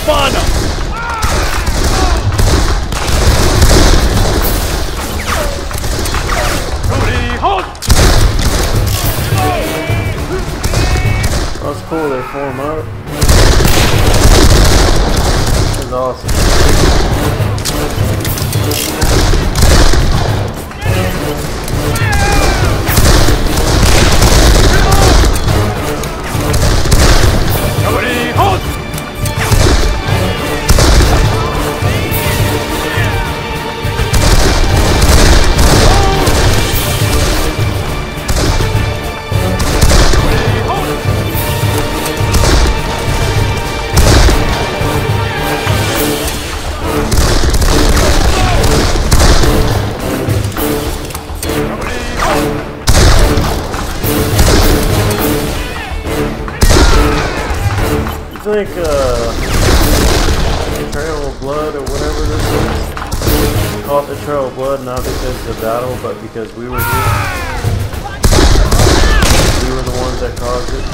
S4: on them!
S3: That's cool, they form up. That's awesome. I think Trail of Blood or whatever this is, called the Trail of Blood not because of the battle, but because we were here. We were the ones that caused it.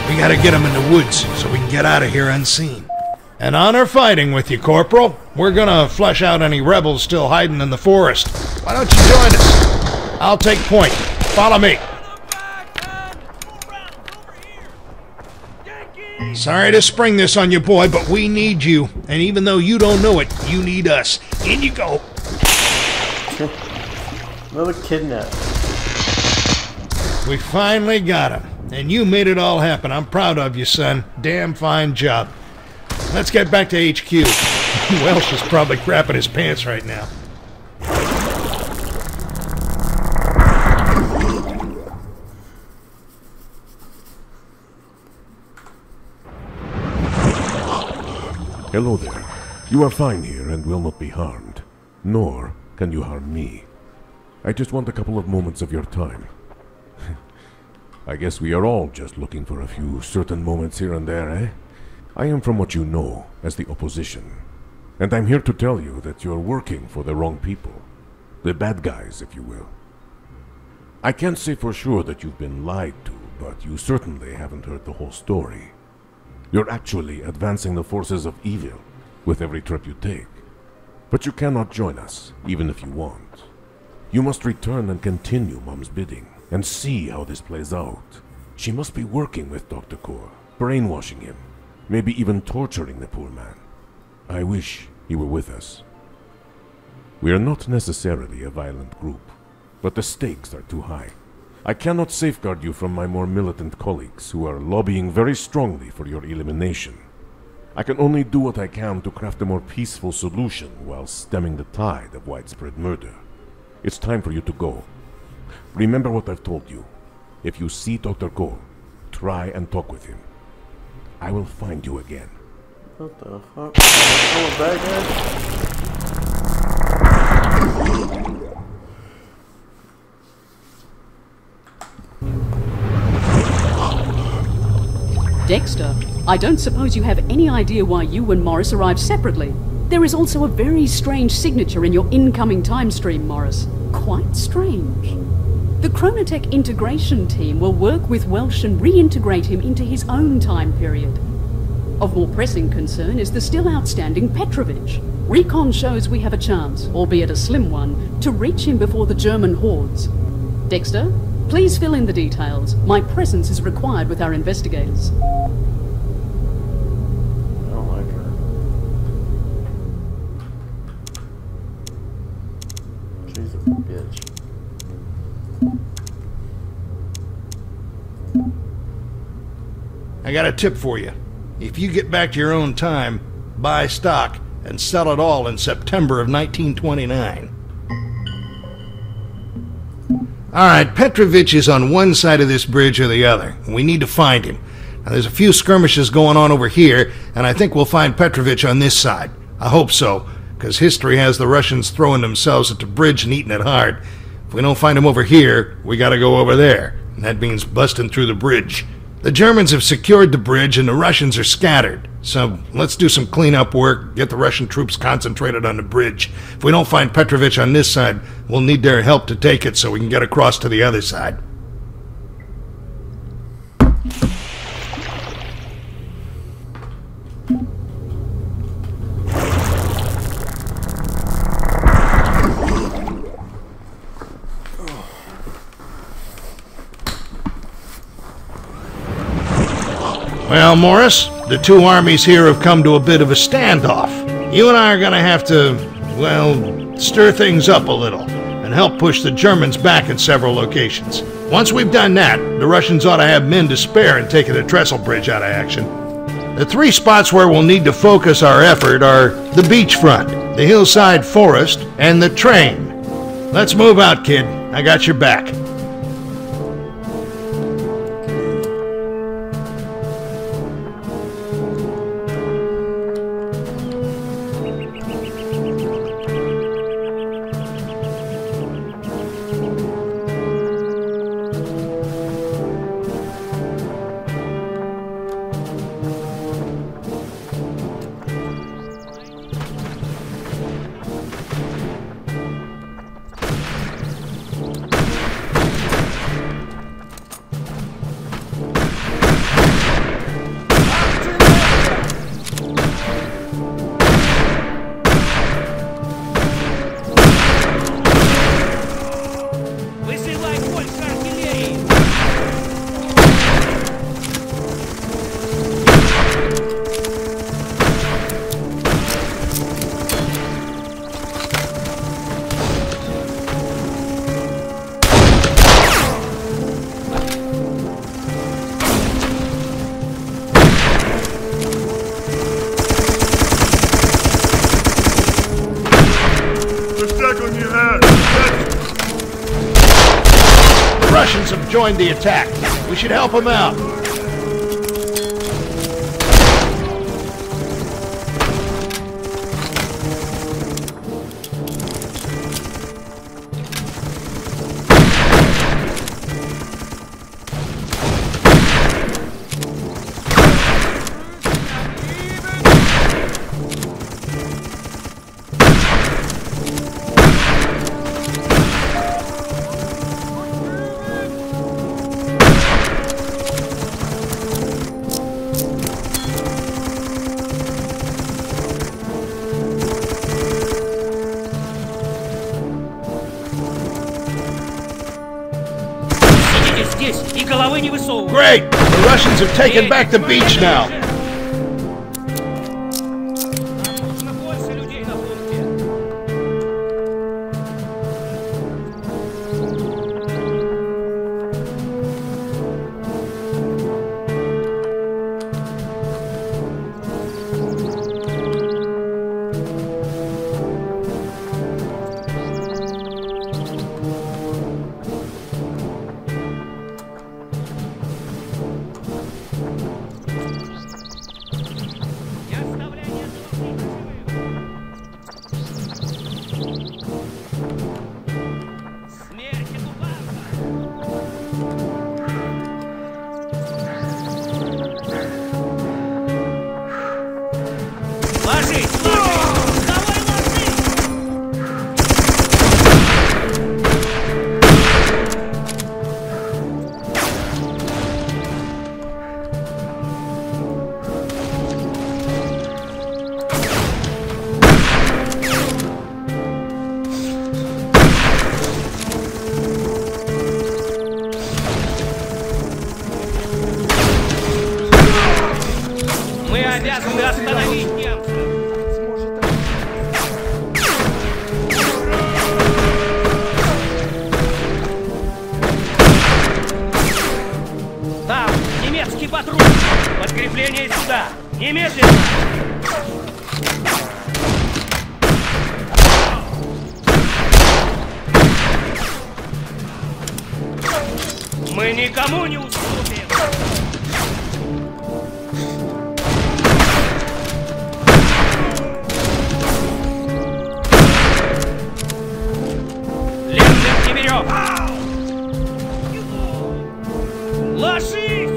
S4: We gotta get them in the woods so we can get out of here unseen. An honor fighting with you, Corporal. We're gonna flush out any rebels still hiding in the forest. Why don't you join us? I'll take point. Follow me. Sorry to spring this on you, boy, but we need you. And even though you don't know it, you need us. In you go.
S3: Another kidnap.
S4: We finally got him. And you made it all happen. I'm proud of you, son. Damn fine job. Let's get back to HQ. Welsh is probably crapping his pants right now.
S12: Hello there. You are fine here and will not be harmed. Nor can you harm me. I just want a couple of moments of your time. I guess we are all just looking for a few certain moments here and there, eh? I am from what you know as the opposition. And I'm here to tell you that you're working for the wrong people. The bad guys, if you will. I can't say for sure that you've been lied to, but you certainly haven't heard the whole story. You're actually advancing the forces of evil with every trip you take. But you cannot join us, even if you want. You must return and continue Mom's bidding, and see how this plays out. She must be working with Dr. Core, brainwashing him, maybe even torturing the poor man. I wish he were with us. We are not necessarily a violent group, but the stakes are too high. I cannot safeguard you from my more militant colleagues who are lobbying very strongly for your elimination. I can only do what I can to craft a more peaceful solution while stemming the tide of widespread murder. It's time for you to go. Remember what I've told you. If you see Dr. Cole, try and talk with him. I will find you again.
S3: What the fuck? Oh, a bad
S7: guy? Dexter, I don't suppose you have any idea why you and Morris arrived separately. There is also a very strange signature in your incoming time stream, Morris. Quite strange. The Chronotech integration team will work with Welsh and reintegrate him into his own time period. Of more pressing concern is the still outstanding Petrovich. Recon shows we have a chance, albeit a slim one, to reach him before the German hordes. Dexter, Please fill in the details. My presence is required with our investigators.
S3: I don't like her. She's a bitch.
S4: I got a tip for you. If you get back to your own time, buy stock and sell it all in September of 1929. Alright, Petrovich is on one side of this bridge or the other. We need to find him. Now, there's a few skirmishes going on over here, and I think we'll find Petrovich on this side. I hope so, because history has the Russians throwing themselves at the bridge and eating it hard. If we don't find him over here, we gotta go over there, and that means busting through the bridge. The Germans have secured the bridge and the Russians are scattered. So let's do some cleanup work, get the Russian troops concentrated on the bridge. If we don't find Petrovich on this side, we'll need their help to take it so we can get across to the other side. Well, Morris, the two armies here have come to a bit of a standoff. You and I are gonna have to, well, stir things up a little and help push the Germans back in several locations. Once we've done that, the Russians ought to have men to spare in taking the Trestle Bridge out of action. The three spots where we'll need to focus our effort are the beachfront, the hillside forest, and the train. Let's move out, kid. I got your back. Joined the attack. We should help them out. Great! The Russians have taken back the beach now.
S13: обязаны остановить немцев. Там немецкий патруль. Подкрепление сюда. Немедленно. Мы никому не уступим! Ленных не берем! Ложись!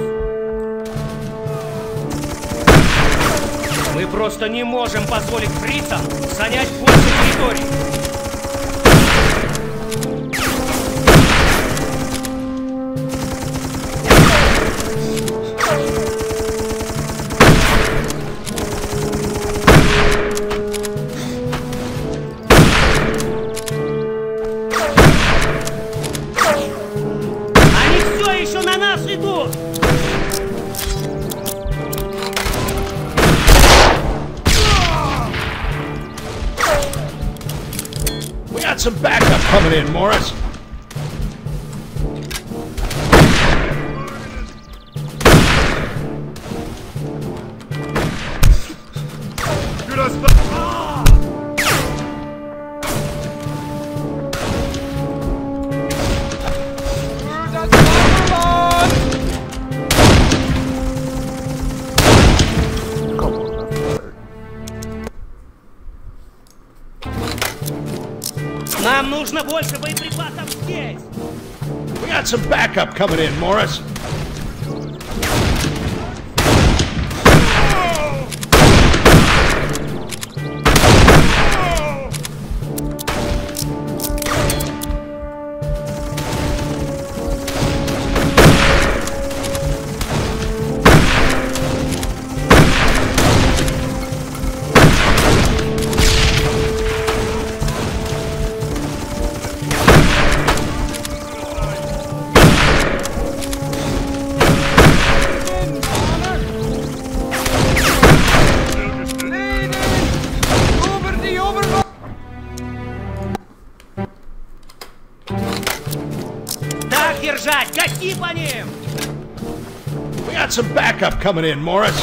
S13: Мы просто не можем позволить фрицам занять больше территорий!
S4: Some backup coming in, Morris.
S13: Нам нужно больше боеприпасов здесь!
S4: We got some backup coming in, Morris.
S13: Держать! Гаси по ним!
S4: We got some backup coming in, Morris.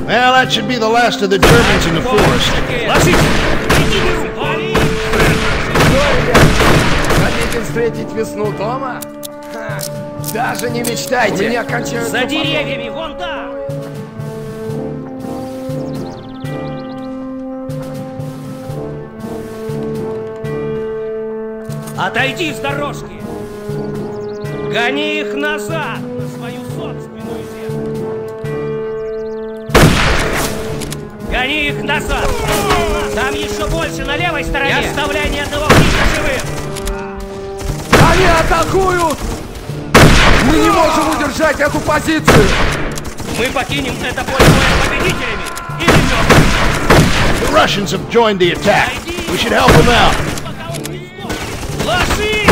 S4: Well, that should be the last of the Germans in the forest.
S14: Хотите встретить весну дома? Ха, даже не мечтайте. У меня кончаются...
S13: За деревьями, вон там! Отойди с дорожки! Гони их назад на свою собственную землю! Гони их назад! Там еще больше на левой стороне! Не оставляй ни одного фрица живым!
S14: Они атакуют! Мы не можем удержать эту позицию!
S13: Мы покинем это поле боя победителями или мертвыми!
S4: The Russians have joined the attack. We should help them out.
S13: Ложись!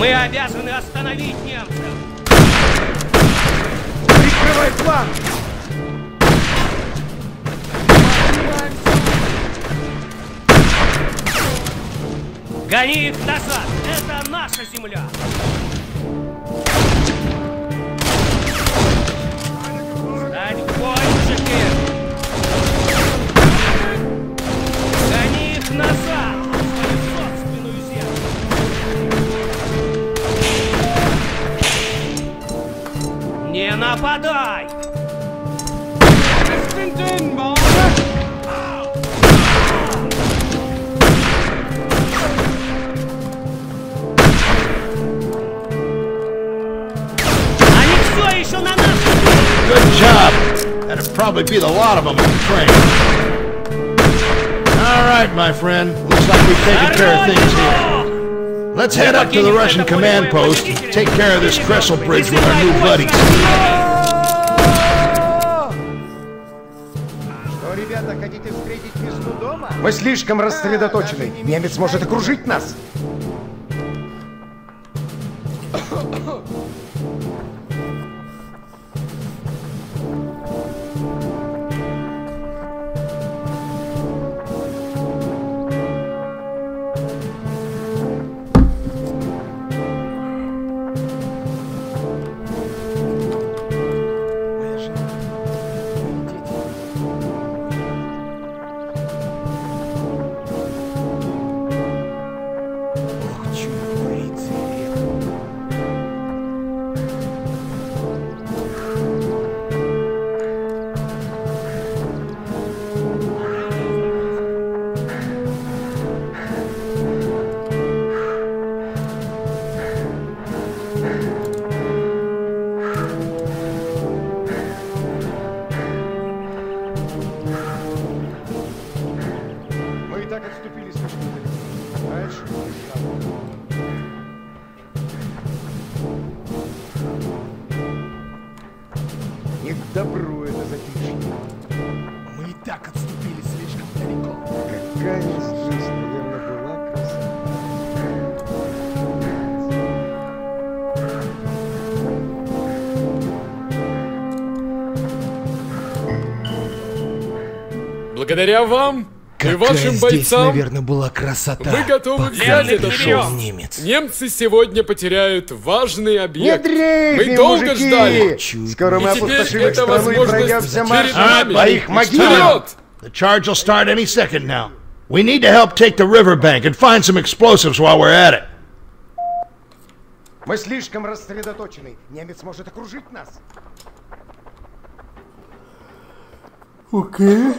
S13: Мы обязаны остановить немцев.
S14: Прикрывай фланг!
S13: Гони их назад! Это наша земля! Стань в бой, мужики! Гони их назад! В свою собственную землю! Не нападай! Еще на нас!
S4: Good job! That'd probably be the lot of them in the train. All right, my friend. Looks like we've taken care of things here. Let's head up to the Russian command post and take care of this trestle bridge with our new buddies.
S14: Что, ребята, хотите встретить весну дома? Мы слишком рассредоточены. Немец может окружить нас. Не к добру это затишье. Мы и так отступили слишком далеко. Какая здесь, наверное, была красота.
S15: Благодаря вам и вашим
S14: здесь,
S15: бойцам
S14: наверное, была красота.
S15: мы готовы взять этот дом. Немцы сегодня потеряют важный объект. Мы долго
S14: мужики!
S15: ждали.
S14: Скоро мы
S15: И теперь
S14: опустошим их
S15: эта
S14: страну и пройдемся
S15: возможность
S14: маршем
S15: перед нами.
S4: По их могилам! The charge will start any second now. We need to help take the riverbank and find some explosives while we're at it.
S14: Мы слишком рассредоточены. Немец может окружить нас.
S3: Окей.